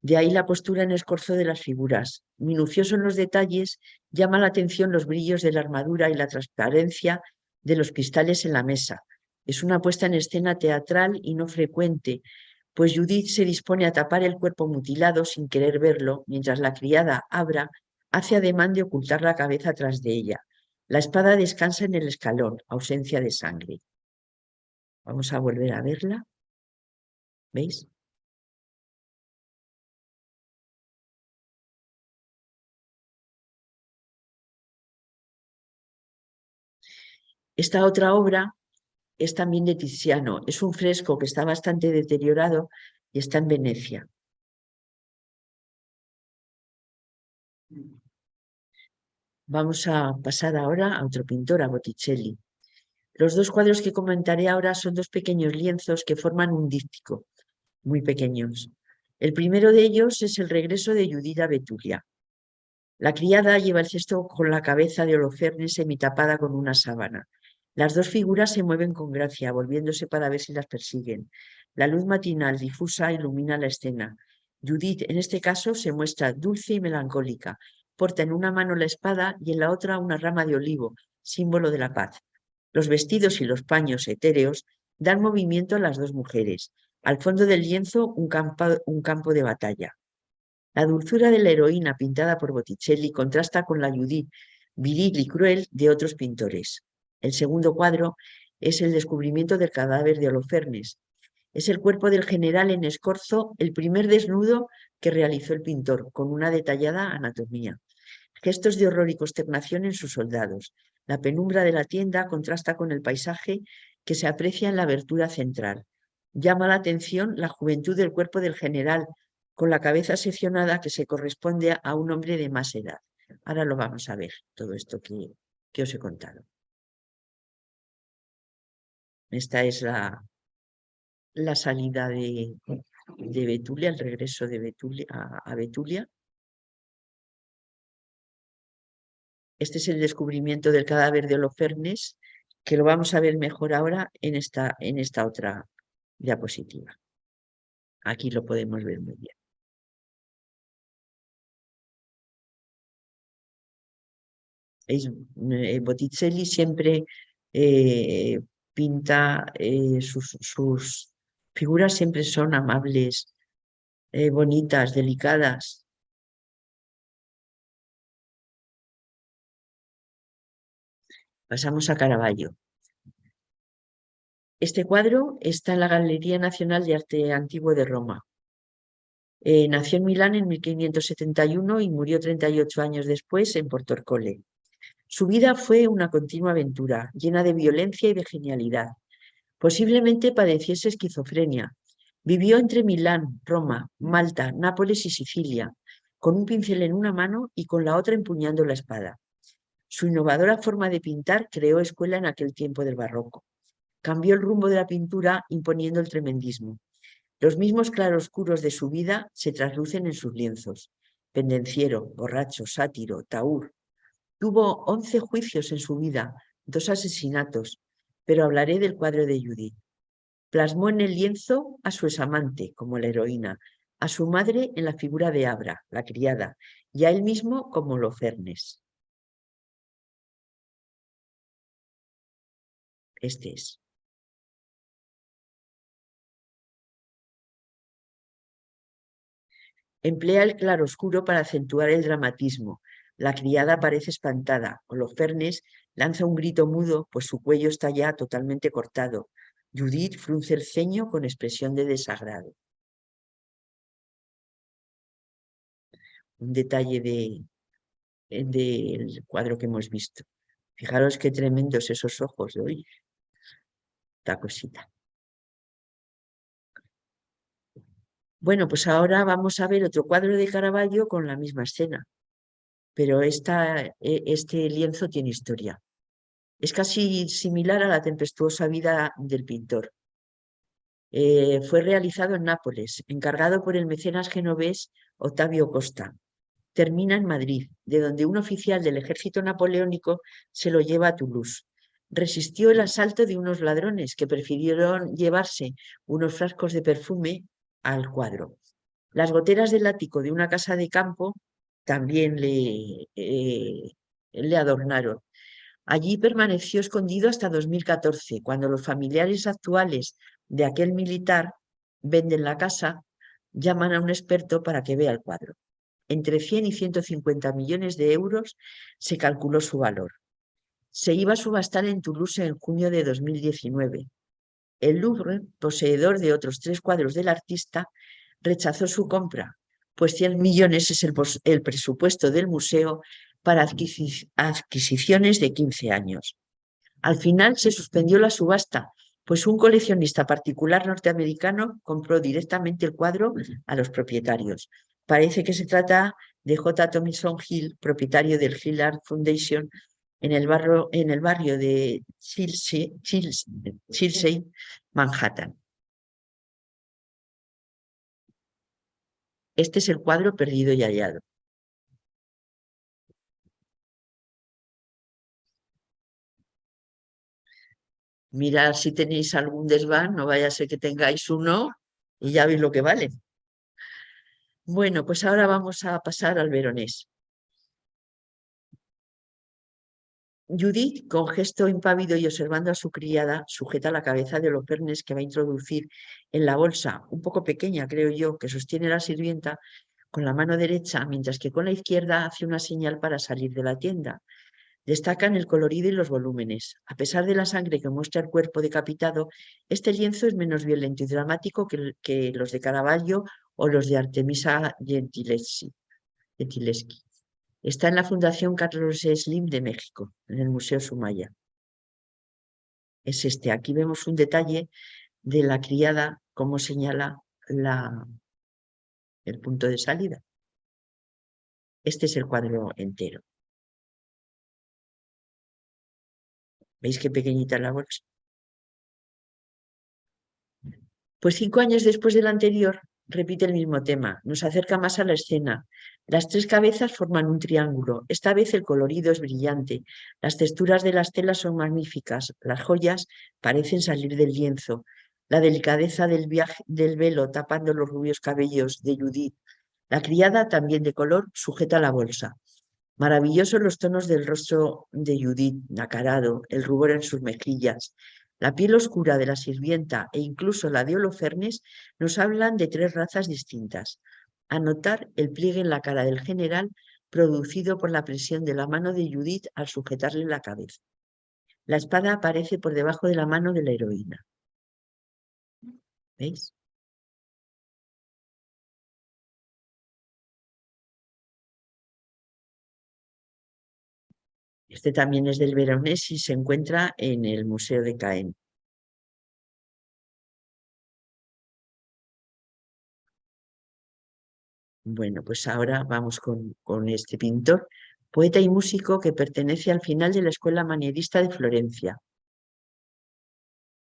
De ahí la postura en escorzo de las figuras. Minucioso en los detalles, llama la atención los brillos de la armadura y la transparencia de los cristales en la mesa. Es una puesta en escena teatral y no frecuente, pues Judith se dispone a tapar el cuerpo mutilado sin querer verlo, mientras la criada Abra hace ademán de ocultar la cabeza tras de ella. La espada descansa en el escalón, ausencia de sangre. Vamos a volver a verla. ¿Veis? Esta otra obra es también de Tiziano. Es un fresco que está bastante deteriorado y está en Venecia. Vamos a pasar ahora a otro pintor, a Botticelli. Los dos cuadros que comentaré ahora son dos pequeños lienzos que forman un díptico, muy pequeños. El primero de ellos es el regreso de Judith a Betulia. La criada lleva el cesto con la cabeza de Holofernes semitapada con una sábana. Las dos figuras se mueven con gracia, volviéndose para ver si las persiguen. La luz matinal difusa ilumina la escena. Judith, en este caso, se muestra dulce y melancólica. Porta en una mano la espada y en la otra una rama de olivo, símbolo de la paz. Los vestidos y los paños etéreos dan movimiento a las dos mujeres. Al fondo del lienzo, un campo de batalla. La dulzura de la heroína pintada por Botticelli contrasta con la Judith viril y cruel de otros pintores. El segundo cuadro es el descubrimiento del cadáver de Holofernes. Es el cuerpo del general en escorzo, el primer desnudo que realizó el pintor, con una detallada anatomía. Gestos de horror y consternación en sus soldados. La penumbra de la tienda contrasta con el paisaje que se aprecia en la abertura central. Llama la atención la juventud del cuerpo del general, con la cabeza seccionada que se corresponde a un hombre de más edad. Ahora lo vamos a ver, todo esto que os he contado. Esta es la salida de Betulia, el regreso de Betulia a Betulia. Este es el descubrimiento del cadáver de Holofernes, que lo vamos a ver mejor ahora en esta otra diapositiva. Aquí lo podemos ver muy bien. Botticelli siempre pinta, sus figuras siempre son amables, bonitas, delicadas. Pasamos a Caravaggio. Este cuadro está en la Galería Nacional de Arte Antiguo de Roma. Nació en Milán en 1571 y murió 38 años después en Portorcole. Su vida fue una continua aventura, llena de violencia y de genialidad. Posiblemente padeciese esquizofrenia. Vivió entre Milán, Roma, Malta, Nápoles y Sicilia, con un pincel en una mano y con la otra empuñando la espada. Su innovadora forma de pintar creó escuela en aquel tiempo del barroco. Cambió el rumbo de la pintura imponiendo el tremendismo. Los mismos claroscuros de su vida se traslucen en sus lienzos. Pendenciero, borracho, sátiro, taur. Tuvo 11 juicios en su vida, 2 asesinatos, pero hablaré del cuadro de Judith. Plasmó en el lienzo a su examante como la heroína, a su madre en la figura de Abra, la criada, y a él mismo como Holofernes. Este es. Emplea el claroscuro para acentuar el dramatismo. La criada parece espantada. Holofernes lanza un grito mudo, pues su cuello está ya totalmente cortado. Judith frunce el ceño con expresión de desagrado. Un detalle del cuadro que hemos visto. Fijaros qué tremendos esos ojos de hoy. Esta cosita. Bueno, pues ahora vamos a ver otro cuadro de Caravaggio con la misma escena. Pero este lienzo tiene historia. Es casi similar a la tempestuosa vida del pintor. Fue realizado en Nápoles, encargado por el mecenas genovés Ottavio Costa. Termina en Madrid, de donde un oficial del ejército napoleónico se lo lleva a Toulouse. Resistió el asalto de unos ladrones que prefirieron llevarse unos frascos de perfume al cuadro. Las goteras del ático de una casa de campo también le adornaron. Allí permaneció escondido hasta 2014, cuando los familiares actuales de aquel militar venden la casa, llaman a un experto para que vea el cuadro. Entre 100 y 150 millones de euros se calculó su valor. Se iba a subastar en Toulouse en junio de 2019. El Louvre, poseedor de otros 3 cuadros del artista, rechazó su compra, pues 100 millones es el presupuesto del museo para adquisiciones de 15 años. Al final se suspendió la subasta, pues un coleccionista particular norteamericano compró directamente el cuadro a los propietarios. Parece que se trata de J. Thomson Hill, propietario del Hill Art Foundation, en el barrio de Chelsea, Manhattan. Este es el cuadro Perdido y Hallado. Mirad si tenéis algún desván, no vaya a ser que tengáis uno y ya veis lo que vale. Bueno, pues ahora vamos a pasar al veronés. Judith, con gesto impávido y observando a su criada, sujeta la cabeza de Holofernes que va a introducir en la bolsa, un poco pequeña, creo yo, que sostiene la sirvienta con la mano derecha, mientras que con la izquierda hace una señal para salir de la tienda. Destacan el colorido y los volúmenes. A pesar de la sangre que muestra el cuerpo decapitado, este lienzo es menos violento y dramático que los de Caravaggio o los de Artemisa Gentileschi. Está en la Fundación Carlos Slim de México, en el Museo Sumaya. Es este. Aquí vemos un detalle de la criada, cómo señala el punto de salida. Este es el cuadro entero. ¿Veis qué pequeñita es la bolsa? Pues 5 años después del anterior, repite el mismo tema, nos acerca más a la escena. Las tres cabezas forman un triángulo, esta vez el colorido es brillante, las texturas de las telas son magníficas, las joyas parecen salir del lienzo, la delicadeza del velo tapando los rubios cabellos de Judith. La criada, también de color, sujeta la bolsa. Maravillosos los tonos del rostro de Judith, nacarado, el rubor en sus mejillas. La piel oscura de la sirvienta e incluso la de Holofernes nos hablan de tres razas distintas. A notar el pliegue en la cara del general producido por la presión de la mano de Judith al sujetarle la cabeza. La espada aparece por debajo de la mano de la heroína. ¿Veis? Este también es del Veronés y se encuentra en el Museo de Caen. Bueno, pues ahora vamos con este pintor, poeta y músico que pertenece al final de la Escuela Manierista de Florencia.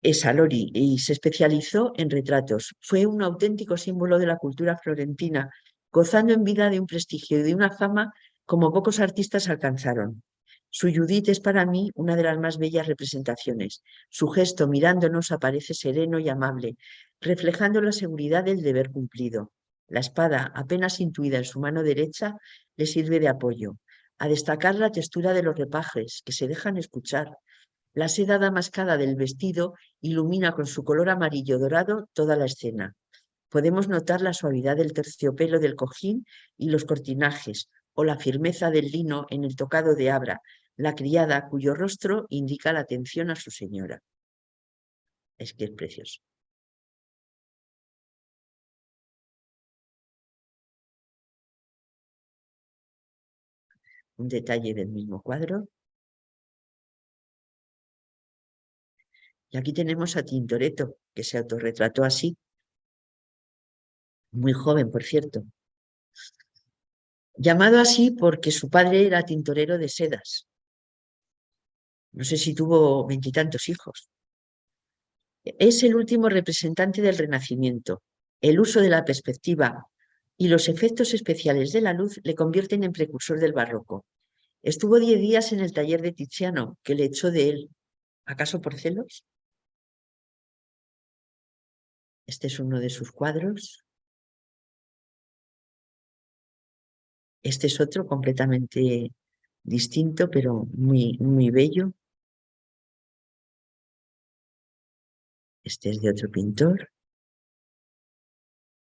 Es Alori y se especializó en retratos. Fue un auténtico símbolo de la cultura florentina, gozando en vida de un prestigio y de una fama como pocos artistas alcanzaron. Su Judith es para mí una de las más bellas representaciones. Su gesto mirándonos aparece sereno y amable, reflejando la seguridad del deber cumplido. La espada, apenas intuida en su mano derecha, le sirve de apoyo. A destacar la textura de los repajes, que se dejan escuchar. La seda damascada del vestido ilumina con su color amarillo dorado toda la escena. Podemos notar la suavidad del terciopelo del cojín y los cortinajes, o la firmeza del lino en el tocado de Abra, la criada cuyo rostro indica la atención a su señora. Es que es precioso. Un detalle del mismo cuadro. Y aquí tenemos a Tintoretto, que se autorretrató así, muy joven, por cierto. Llamado así porque su padre era tintorero de sedas. No sé si tuvo 20 y tantos hijos. Es el último representante del Renacimiento. El uso de la perspectiva y los efectos especiales de la luz le convierten en precursor del barroco. Estuvo 10 días en el taller de Tiziano, que le echó de él. ¿Acaso por celos? Este es uno de sus cuadros. Este es otro completamente distinto, pero muy, muy bello. Este es de otro pintor.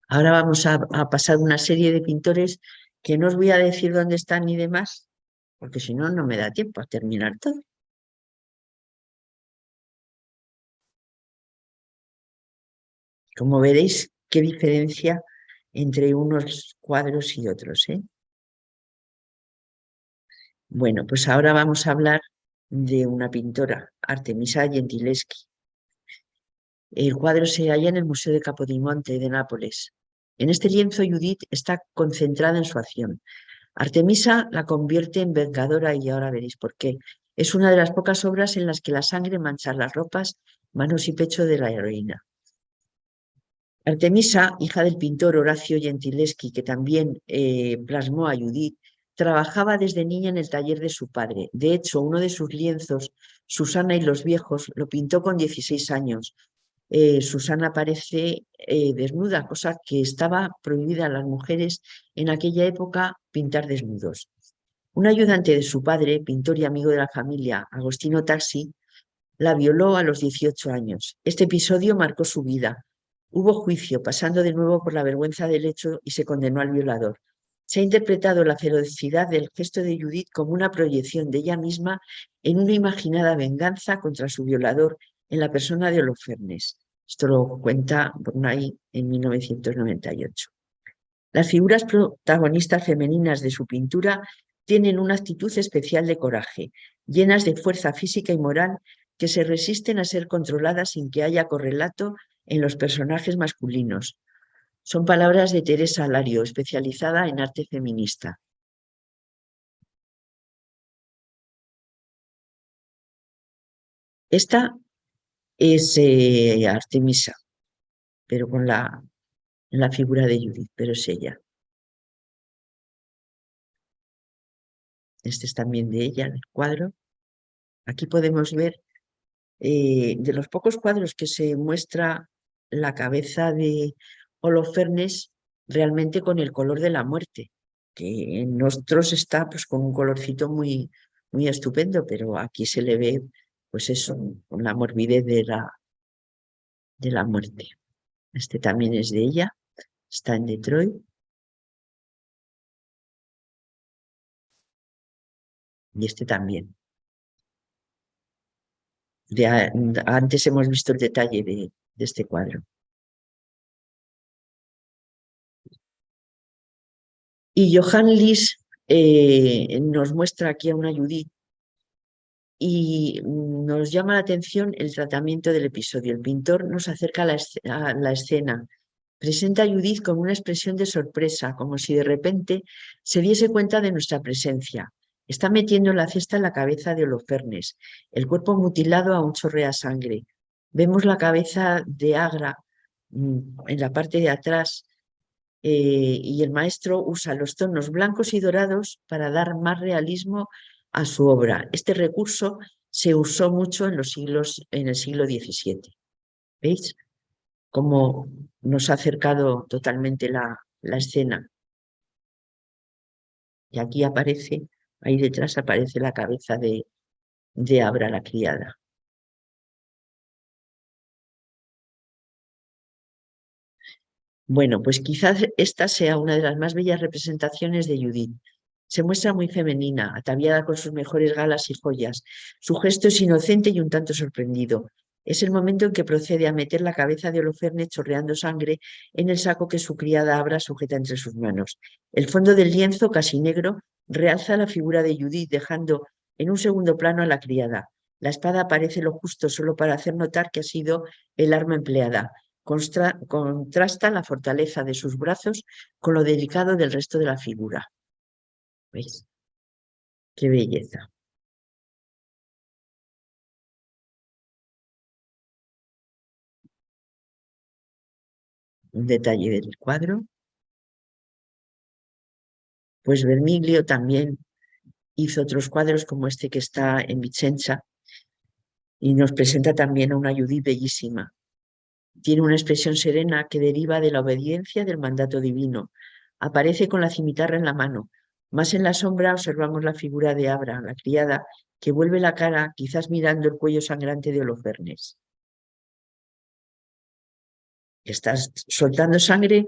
Ahora vamos a pasar una serie de pintores que no os voy a decir dónde están ni demás, porque si no, no me da tiempo a terminar todo. Como veréis, qué diferencia entre unos cuadros y otros, ¿eh? Bueno, pues ahora vamos a hablar de una pintora, Artemisa Gentileschi. El cuadro se halla en el Museo de Capodimonte de Nápoles. En este lienzo, Judith está concentrada en su acción. Artemisa la convierte en vengadora y ahora veréis por qué. Es una de las pocas obras en las que la sangre mancha las ropas, manos y pecho de la heroína. Artemisa, hija del pintor Horacio Gentileschi, que también plasmó a Judith, trabajaba desde niña en el taller de su padre. De hecho, uno de sus lienzos, Susana y los viejos, lo pintó con 16 años. Susana aparece desnuda, cosa que estaba prohibida a las mujeres en aquella época pintar desnudos. Un ayudante de su padre, pintor y amigo de la familia, Agostino Tassi, la violó a los 18 años. Este episodio marcó su vida. Hubo juicio, pasando de nuevo por la vergüenza del hecho, y se condenó al violador. Se ha interpretado la ferocidad del gesto de Judith como una proyección de ella misma en una imaginada venganza contra su violador en la persona de Holofernes. Esto lo cuenta Bornay en 1998. Las figuras protagonistas femeninas de su pintura tienen una actitud especial de coraje, llenas de fuerza física y moral que se resisten a ser controladas sin que haya correlato en los personajes masculinos. Son palabras de Teresa Alario, especializada en arte feminista. Esta es Artemisa, pero con la figura de Judith, pero es ella. Este es también de ella, el cuadro. Aquí podemos ver de los pocos cuadros que se muestra la cabeza de Holofernes realmente con el color de la muerte, que en nosotros está pues con un colorcito muy, muy estupendo, pero aquí se le ve pues eso, con la morbidez de la muerte. Este también es de ella, está en Detroit. Y este también. Antes hemos visto el detalle de este cuadro. Y Johann Lis nos muestra aquí a una Judith y nos llama la atención el tratamiento del episodio. El pintor nos acerca a la escena, presenta a Judith con una expresión de sorpresa, como si de repente se diese cuenta de nuestra presencia. Está metiendo la cesta en la cabeza de Holofernes, el cuerpo mutilado aún chorrea sangre. Vemos la cabeza de Agra en la parte de atrás y el maestro usa los tonos blancos y dorados para dar más realismo a su obra. Este recurso se usó mucho en el siglo XVII. ¿Veis? Cómo nos ha acercado totalmente la escena. Y aquí aparece, ahí detrás aparece la cabeza de Abra, la criada. Bueno, pues quizás esta sea una de las más bellas representaciones de Judith. Se muestra muy femenina, ataviada con sus mejores galas y joyas. Su gesto es inocente y un tanto sorprendido. Es el momento en que procede a meter la cabeza de Holofernes chorreando sangre en el saco que su criada Abra sujeta entre sus manos. El fondo del lienzo, casi negro, realza la figura de Judith, dejando en un segundo plano a la criada. La espada aparece lo justo solo para hacer notar que ha sido el arma empleada. Contrasta la fortaleza de sus brazos con lo delicado del resto de la figura. ¿Veis? Qué belleza. Un detalle del cuadro. Pues Vermiglio también hizo otros cuadros como este que está en Vicenza y nos presenta también a una Judith bellísima. Tiene una expresión serena que deriva de la obediencia del mandato divino. Aparece con la cimitarra en la mano. Más en la sombra observamos la figura de Abra, la criada, que vuelve la cara, quizás mirando el cuello sangrante de Holofernes. Estás soltando sangre,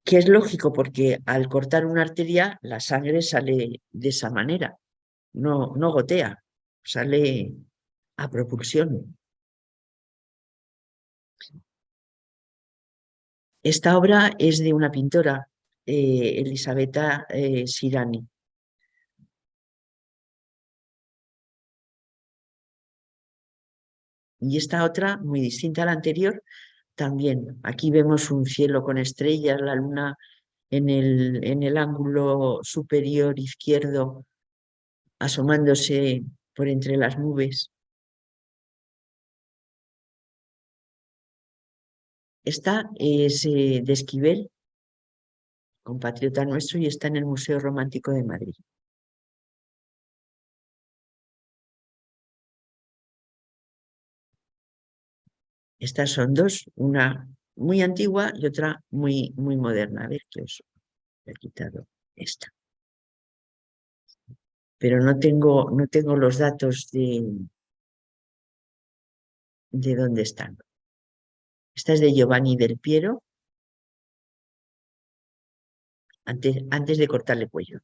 que es lógico porque al cortar una arteria la sangre sale de esa manera, no gotea, sale a propulsión. Esta obra es de una pintora, Elisabetta Sirani. Y esta otra, muy distinta a la anterior, también. Aquí vemos un cielo con estrellas, la luna en el ángulo superior izquierdo, asomándose por entre las nubes. Esta es de Esquivel, compatriota nuestro, y está en el Museo Romántico de Madrid. Estas son dos, una muy antigua y otra muy, muy moderna. A ver que os he quitado esta. Pero no tengo los datos de dónde están. Esta es de Giovanni del Piero, antes de cortarle cuello.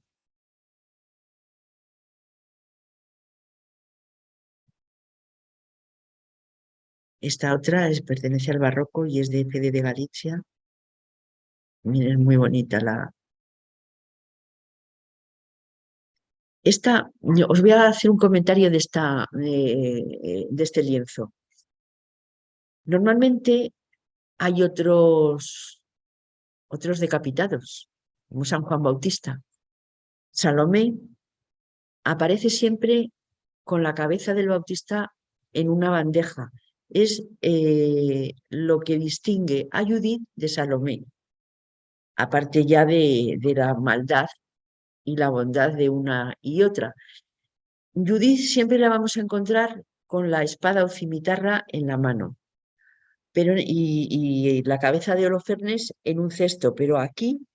Esta otra pertenece al barroco y es de Fede de Galicia. Miren, es muy bonita la. Os voy a hacer un comentario de este lienzo. Normalmente hay otros decapitados, como San Juan Bautista. Salomé aparece siempre con la cabeza del Bautista en una bandeja. Es lo que distingue a Judith de Salomé, aparte ya de la maldad y la bondad de una y otra. Judith siempre la vamos a encontrar con la espada o cimitarra en la mano, y la cabeza de Holofernes en un cesto, pero aquí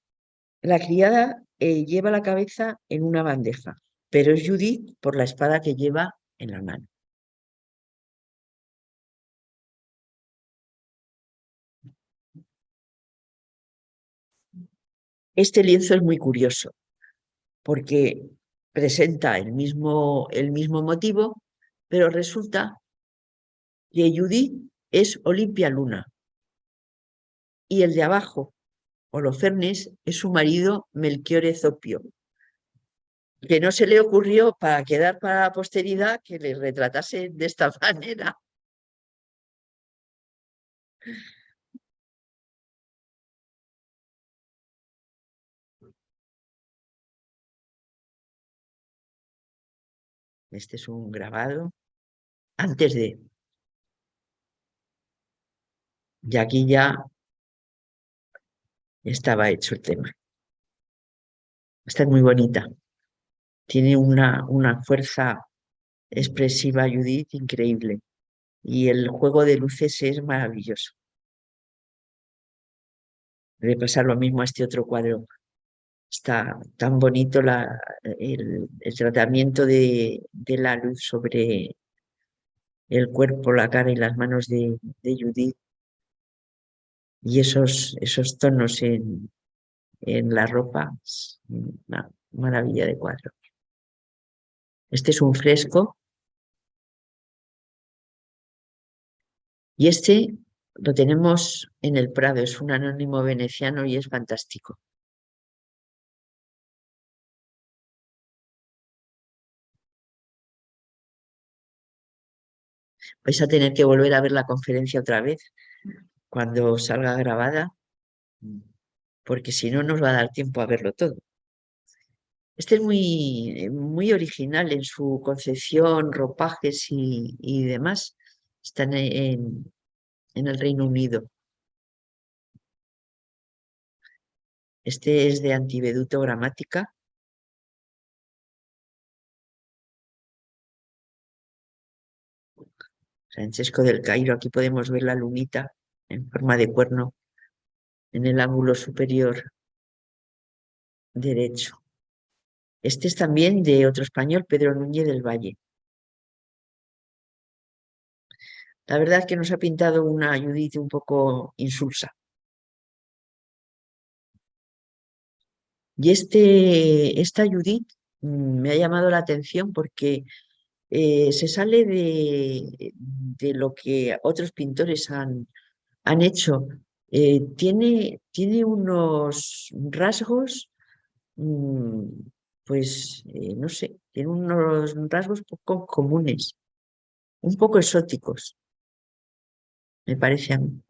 la criada lleva la cabeza en una bandeja, pero es Judith por la espada que lleva en la mano. Este lienzo es muy curioso porque presenta el mismo motivo, pero resulta que Judith es Olimpia Luna y el de abajo, Holofernes, es su marido Melchior Zopio, que no se le ocurrió para quedar para la posteridad que le retratase de esta manera. Este es un grabado antes de. Y aquí ya estaba hecho el tema. Esta es muy bonita. Tiene una fuerza expresiva, Judith, increíble. Y el juego de luces es maravilloso. Debe pasar lo mismo a este otro cuadro. Está tan bonito el tratamiento de la luz sobre el cuerpo, la cara y las manos de Judith, y esos tonos en la ropa. Es una maravilla de cuadro. Este es un fresco y este lo tenemos en el Prado. Es un anónimo veneciano y es fantástico. Vais a tener que volver a ver la conferencia otra vez cuando salga grabada, porque si no nos va a dar tiempo a verlo todo. Este es muy, muy original en su concepción, ropajes y demás. Están en el Reino Unido. Este es de Antiveduto Gramática. Francesco del Cairo. Aquí podemos ver la lunita en forma de cuerno en el ángulo superior derecho. Este es también de otro español, Pedro Núñez del Valle. La verdad es que nos ha pintado una Judith un poco insulsa. Y esta Judith me ha llamado la atención porque se sale de lo que otros pintores han hecho. Tiene unos rasgos, mm, pues no sé, tiene unos rasgos poco comunes, un poco exóticos, me parece a mí.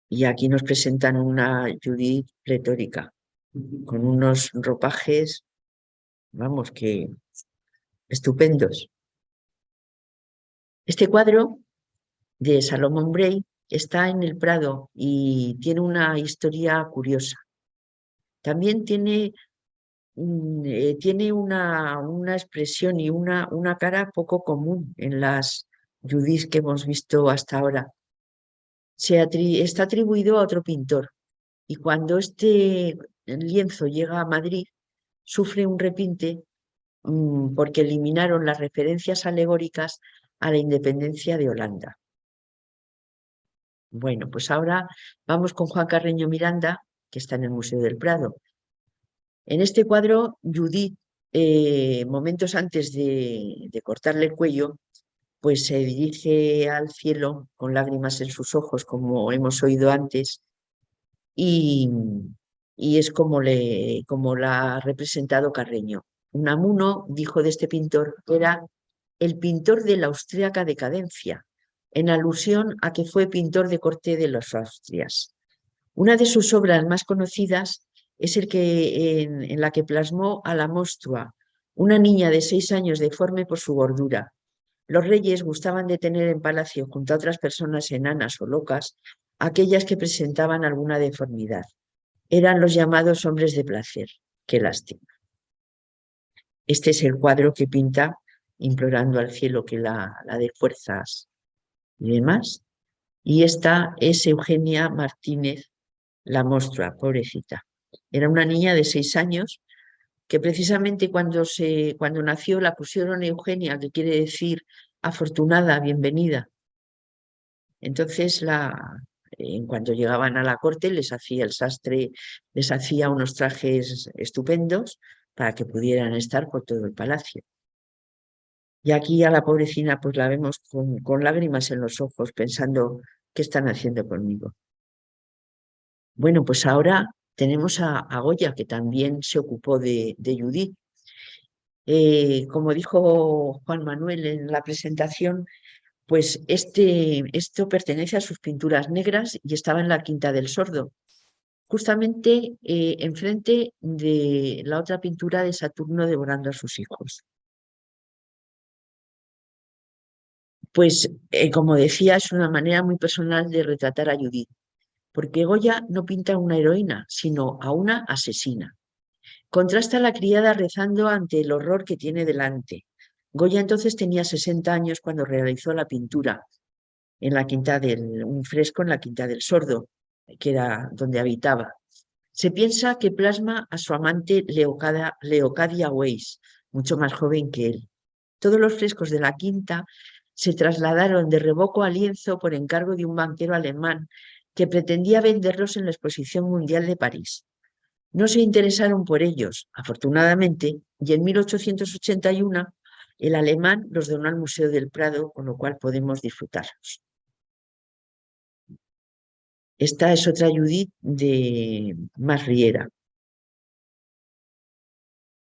Y aquí nos presentan una Judith pletórica, con unos ropajes, vamos, que estupendos. Este cuadro de Salomón Bray está en el Prado y tiene una historia curiosa. También tiene una expresión y una cara poco común en las Judís que hemos visto hasta ahora. Está atribuido a otro pintor y cuando este lienzo llega a Madrid sufre un repinte porque eliminaron las referencias alegóricas a la independencia de Holanda. Bueno, pues ahora vamos con Juan Carreño Miranda, que está en el Museo del Prado. En este cuadro, Judith, momentos antes de cortarle el cuello, pues se dirige al cielo con lágrimas en sus ojos, como hemos oído antes, y, y es como la ha representado Carreño. Unamuno dijo de este pintor que era el pintor de la austríaca decadencia, en alusión a que fue pintor de corte de los Austrias. Una de sus obras más conocidas es en la que plasmó a la Monstrua, una niña de 6 años deforme por su gordura. Los reyes gustaban de tener en palacio junto a otras personas enanas o locas aquellas que presentaban alguna deformidad. Eran los llamados hombres de placer. Qué lástima. Este es el cuadro que pinta implorando al cielo que la dé fuerzas y demás. Y esta es Eugenia Martínez, la Monstrua, pobrecita. Era una niña de 6 años que precisamente cuando nació la pusieron Eugenia, que quiere decir afortunada, bienvenida. Entonces, en cuanto llegaban a la corte, les hacía el sastre, les hacía unos trajes estupendos para que pudieran estar por todo el palacio. Y aquí a la pobrecina pues la vemos con lágrimas en los ojos, pensando, ¿qué están haciendo conmigo? Bueno, pues ahora tenemos a Goya, que también se ocupó de Judith. Como dijo Juan Manuel en la presentación, pues esto pertenece a sus pinturas negras y estaba en la Quinta del Sordo, justamente enfrente de la otra pintura de Saturno devorando a sus hijos. Pues, como decía, es una manera muy personal de retratar a Judith, porque Goya no pinta a una heroína, sino a una asesina. Contrasta a la criada rezando ante el horror que tiene delante. Goya entonces tenía 60 años cuando realizó la pintura en un fresco en la Quinta del Sordo, que era donde habitaba. Se piensa que plasma a su amante Leocadia Weiss, mucho más joven que él. Todos los frescos de la Quinta se trasladaron de revoco a lienzo por encargo de un banquero alemán que pretendía venderlos en la Exposición Mundial de París. No se interesaron por ellos, afortunadamente, y en 1881 el alemán los donó al Museo del Prado, con lo cual podemos disfrutarlos. Esta es otra Judith de Masriera,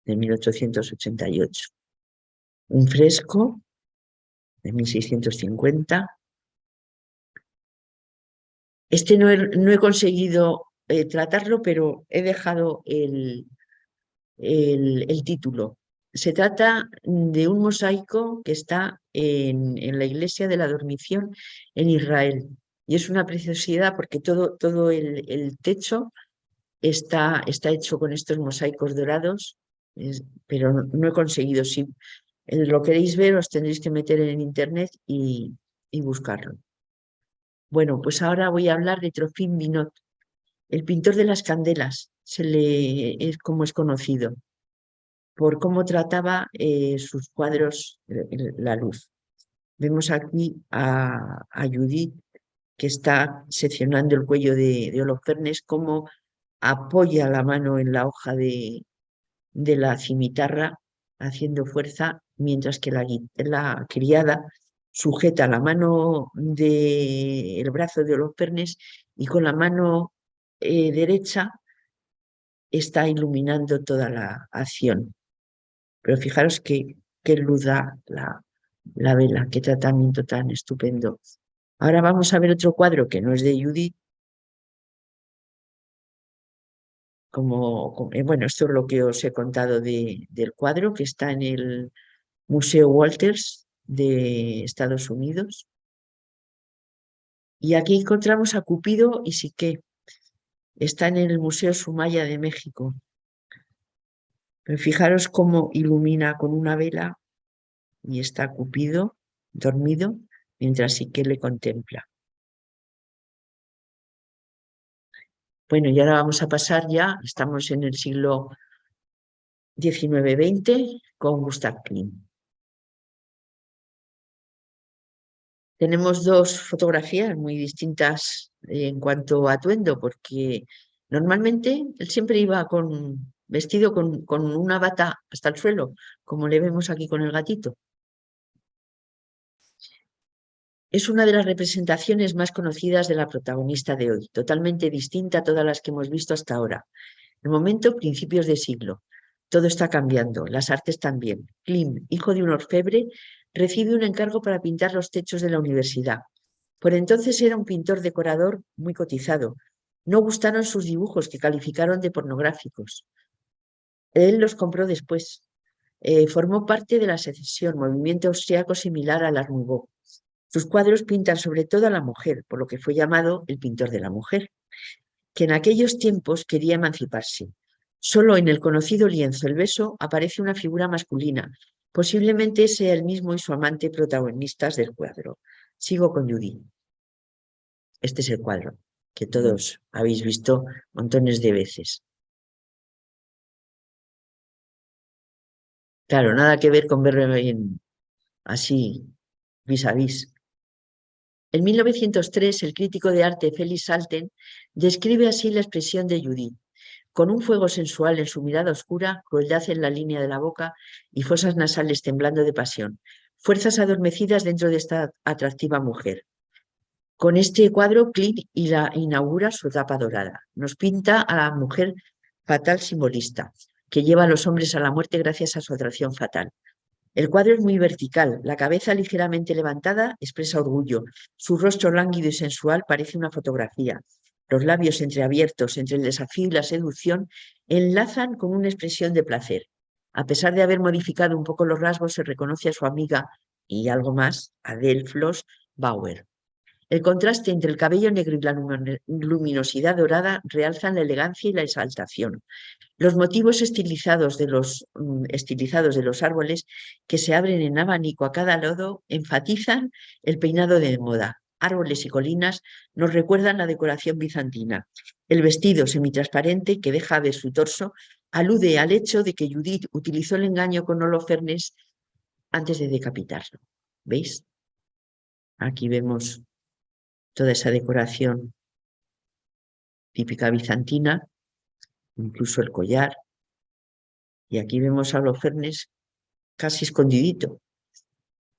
de 1888. Un fresco de 1650. No he conseguido tratarlo, pero he dejado el título. Se trata de un mosaico que está en la iglesia de la Dormición en Israel. Y es una preciosidad porque todo el techo está hecho con estos mosaicos dorados, pero no he conseguido. Si lo queréis ver, os tendréis que meter en internet y buscarlo. Bueno, pues ahora voy a hablar de Trofim Binot, el pintor de las candelas, es como es conocido, por cómo trataba sus cuadros, la luz. Vemos aquí a Judith, que está seccionando el cuello de Holofernes, cómo apoya la mano en la hoja de la cimitarra, haciendo fuerza, mientras que la criada sujeta la mano del brazo de Holofernes y con la mano derecha está iluminando toda la acción. Pero fijaros qué luz da la vela, qué tratamiento tan estupendo. Ahora vamos a ver otro cuadro que no es de Judith, bueno, esto es lo que os he contado del cuadro que está en el Museo Walters de Estados Unidos. Y aquí encontramos a Cupido y Psique. Está en el Museo Sumaya de México. Pero fijaros cómo ilumina con una vela y está Cupido dormido mientras Psique le contempla. Bueno, y ahora vamos a pasar ya, estamos en el siglo XIX-XX con Gustav Klimt. Tenemos dos fotografías muy distintas en cuanto a atuendo, porque normalmente él siempre iba vestido con una bata hasta el suelo, como le vemos aquí con el gatito. Es una de las representaciones más conocidas de la protagonista de hoy, totalmente distinta a todas las que hemos visto hasta ahora. El momento, principios de siglo. Todo está cambiando, las artes también. Klimt, hijo de un orfebre, recibe un encargo para pintar los techos de la universidad. Por entonces era un pintor decorador muy cotizado. No gustaron sus dibujos, que calificaron de pornográficos. Él los compró después. Formó parte de la Secesión, movimiento austriaco similar al Art Nouveau. Sus cuadros pintan sobre todo a la mujer, por lo que fue llamado el pintor de la mujer, que en aquellos tiempos quería emanciparse. Solo en el conocido lienzo El beso aparece una figura masculina. Posiblemente sea el mismo y su amante protagonistas del cuadro. Sigo con Judy. Este es el cuadro que todos habéis visto montones de veces. Claro, nada que ver con verlo así vis a vis. En 1903, el crítico de arte Felix Salten describe así la expresión de Judith, con un fuego sensual en su mirada oscura, crueldad en la línea de la boca y fosas nasales temblando de pasión, fuerzas adormecidas dentro de esta atractiva mujer. Con este cuadro, Klimt inaugura su etapa dorada. Nos pinta a la mujer fatal simbolista, que lleva a los hombres a la muerte gracias a su atracción fatal. El cuadro es muy vertical, la cabeza ligeramente levantada expresa orgullo, su rostro lánguido y sensual parece una fotografía. Los labios entreabiertos entre el desafío y la seducción enlazan con una expresión de placer. A pesar de haber modificado un poco los rasgos, se reconoce a su amiga y algo más, Adele Floss Bauer. El contraste entre el cabello negro y la luminosidad dorada realzan la elegancia y la exaltación. Los motivos estilizados de los árboles que se abren en abanico a cada lado enfatizan el peinado de moda. Árboles y colinas nos recuerdan la decoración bizantina. El vestido semitransparente que deja ver su torso alude al hecho de que Judith utilizó el engaño con Holofernes antes de decapitarlo. ¿Veis? Aquí vemos toda esa decoración típica bizantina, incluso el collar. Y aquí vemos a Holofernes casi escondidito,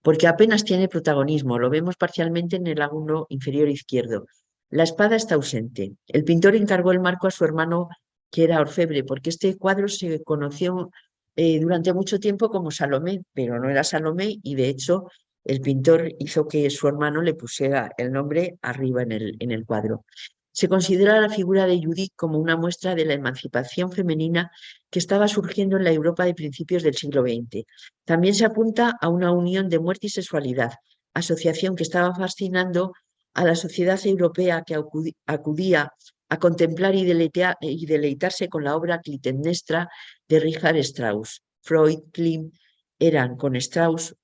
porque apenas tiene protagonismo, lo vemos parcialmente en el ángulo inferior izquierdo. La espada está ausente. El pintor encargó el marco a su hermano, que era orfebre, porque este cuadro se conoció durante mucho tiempo como Salomé, pero no era Salomé, y de hecho el pintor hizo que su hermano le pusiera el nombre arriba en el cuadro. Se considera la figura de Judith como una muestra de la emancipación femenina que estaba surgiendo en la Europa de principios del siglo XX. También se apunta a una unión de muerte y sexualidad, asociación que estaba fascinando a la sociedad europea que acudía a contemplar y deleitarse con la obra clitemnestra de Richard Strauss. Freud, Klimt eran con Strauss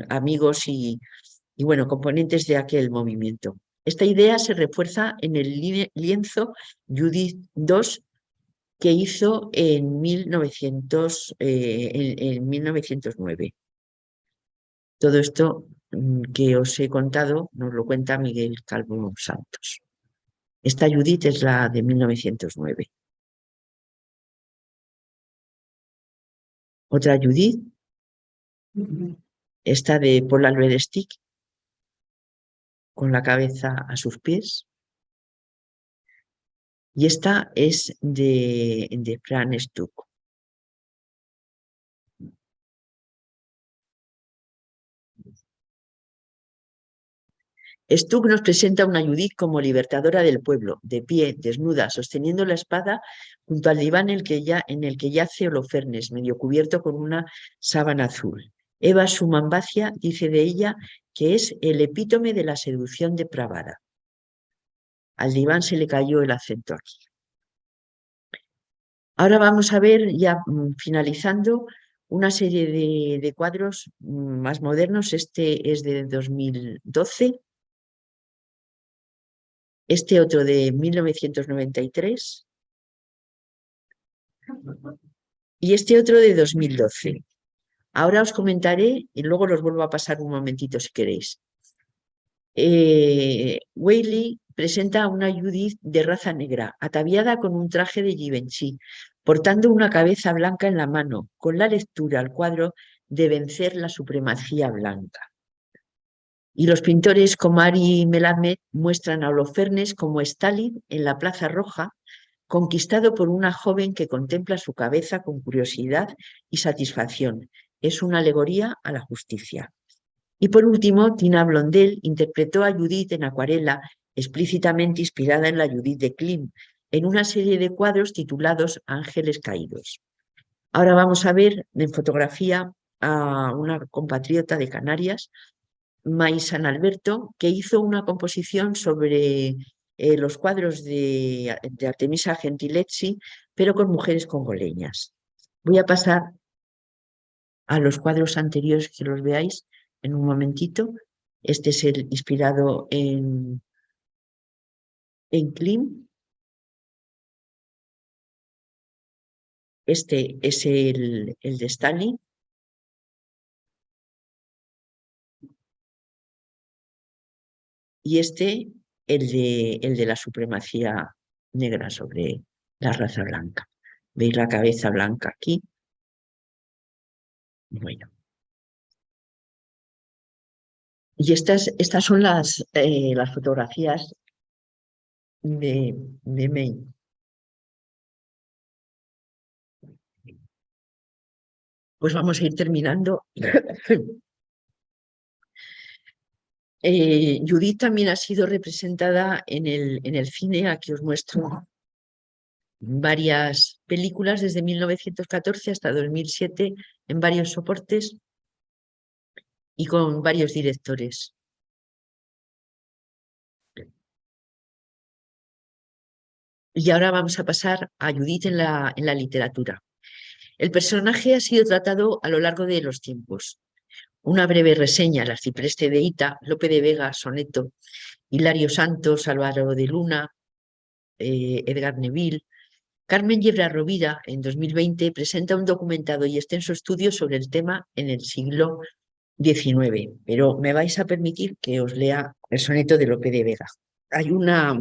amigos y bueno, componentes de aquel movimiento. Esta idea se refuerza en el lienzo Judith II que hizo en 1909. Todo esto que os he contado nos lo cuenta Miguel Calvo Santos. Esta Judith es la de 1909. Otra Judith, esta de Paul Albert Stick, con la cabeza a sus pies. Y esta es de Franz Stuck. Stuck nos presenta a una Judith como libertadora del pueblo, de pie, desnuda, sosteniendo la espada junto al diván en el que yace Holofernes, medio cubierto con una sábana azul. Eva Sumambacia dice de ella que es el epítome de la seducción depravada. Al diván se le cayó el acento aquí. Ahora vamos a ver, ya finalizando, una serie de cuadros más modernos. Este es de 2012. Este otro de 1993 y este otro de 2012. Ahora os comentaré y luego los vuelvo a pasar un momentito si queréis. Whaley presenta a una Judith de raza negra, ataviada con un traje de Givenchy, portando una cabeza blanca en la mano, con la lectura al cuadro de vencer la supremacía blanca. Y los pintores Comari y Melamed muestran a Holofernes como Stalin en la Plaza Roja, conquistado por una joven que contempla su cabeza con curiosidad y satisfacción. Es una alegoría a la justicia. Y por último, Tina Blondell interpretó a Judith en acuarela, explícitamente inspirada en la Judith de Klimt, en una serie de cuadros titulados Ángeles Caídos. Ahora vamos a ver en fotografía a una compatriota de Canarias, May San Alberto, que hizo una composición sobre los cuadros de Artemisa Gentileschi, pero con mujeres congoleñas. Voy a pasar a los cuadros anteriores que los veáis en un momentito. Este es el inspirado en Klimt. Este es el de Stalin. Y este, el de la supremacía negra sobre la raza blanca. ¿Veis la cabeza blanca aquí? Bueno. Y estas son las fotografías de May. Pues vamos a ir terminando. Judith también ha sido representada en el cine. Aquí os muestro varias películas desde 1914 hasta 2007 en varios soportes y con varios directores. Y ahora vamos a pasar a Judith en la literatura. El personaje ha sido tratado a lo largo de los tiempos. Una breve reseña: el arcipreste de Ita, Lope de Vega, Soneto, Hilario Santos, Álvaro de Luna, Edgar Neville. Carmen Yebra Rovira, en 2020, presenta un documentado y extenso estudio sobre el tema en el siglo XIX, pero me vais a permitir que os lea el soneto de Lope de Vega. Hay una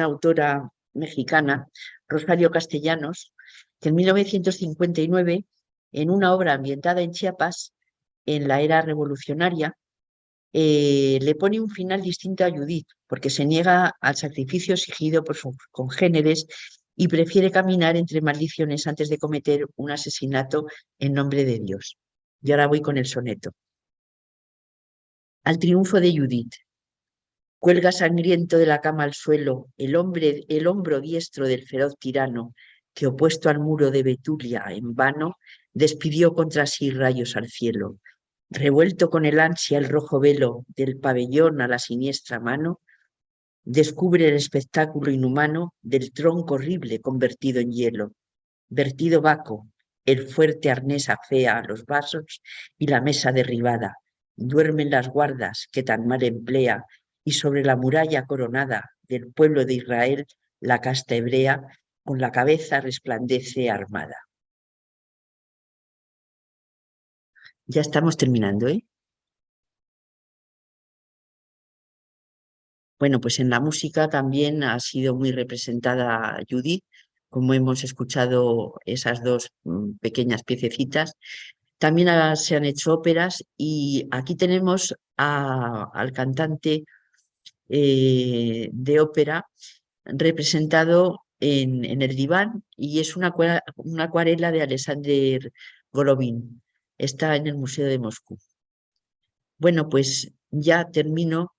autora mexicana, Rosario Castellanos, que en 1959, en una obra ambientada en Chiapas, en la era revolucionaria, le pone un final distinto a Judith, porque se niega al sacrificio exigido por sus congéneres y prefiere caminar entre maldiciones antes de cometer un asesinato en nombre de Dios. Y ahora voy con el soneto. Al triunfo de Judith. Cuelga sangriento de la cama al suelo el hombro diestro del feroz tirano, que opuesto al muro de Betulia en vano, despidió contra sí rayos al cielo. Revuelto con el ansia el rojo velo del pabellón a la siniestra mano, descubre el espectáculo inhumano del tronco horrible convertido en hielo. Vertido Baco, el fuerte arnés afea los vasos y la mesa derribada. Duermen las guardas que tan mal emplea, y sobre la muralla coronada del pueblo de Israel la casta hebrea con la cabeza resplandece armada. Ya estamos terminando, ¿eh? Bueno, pues en la música también ha sido muy representada Judith, como hemos escuchado esas dos pequeñas piececitas. También se han hecho óperas y aquí tenemos al cantante de ópera representado en el diván, y es una acuarela de Alexander Golovin. Está en el Museo de Moscú. Bueno, pues ya termino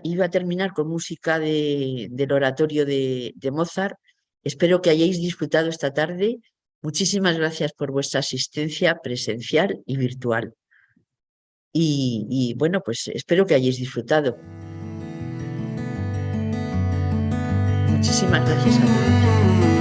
iba a terminar con música del oratorio de Mozart. Espero que hayáis disfrutado esta tarde. Muchísimas gracias por vuestra asistencia presencial y virtual. Y bueno, pues espero que hayáis disfrutado. Muchísimas gracias a todos.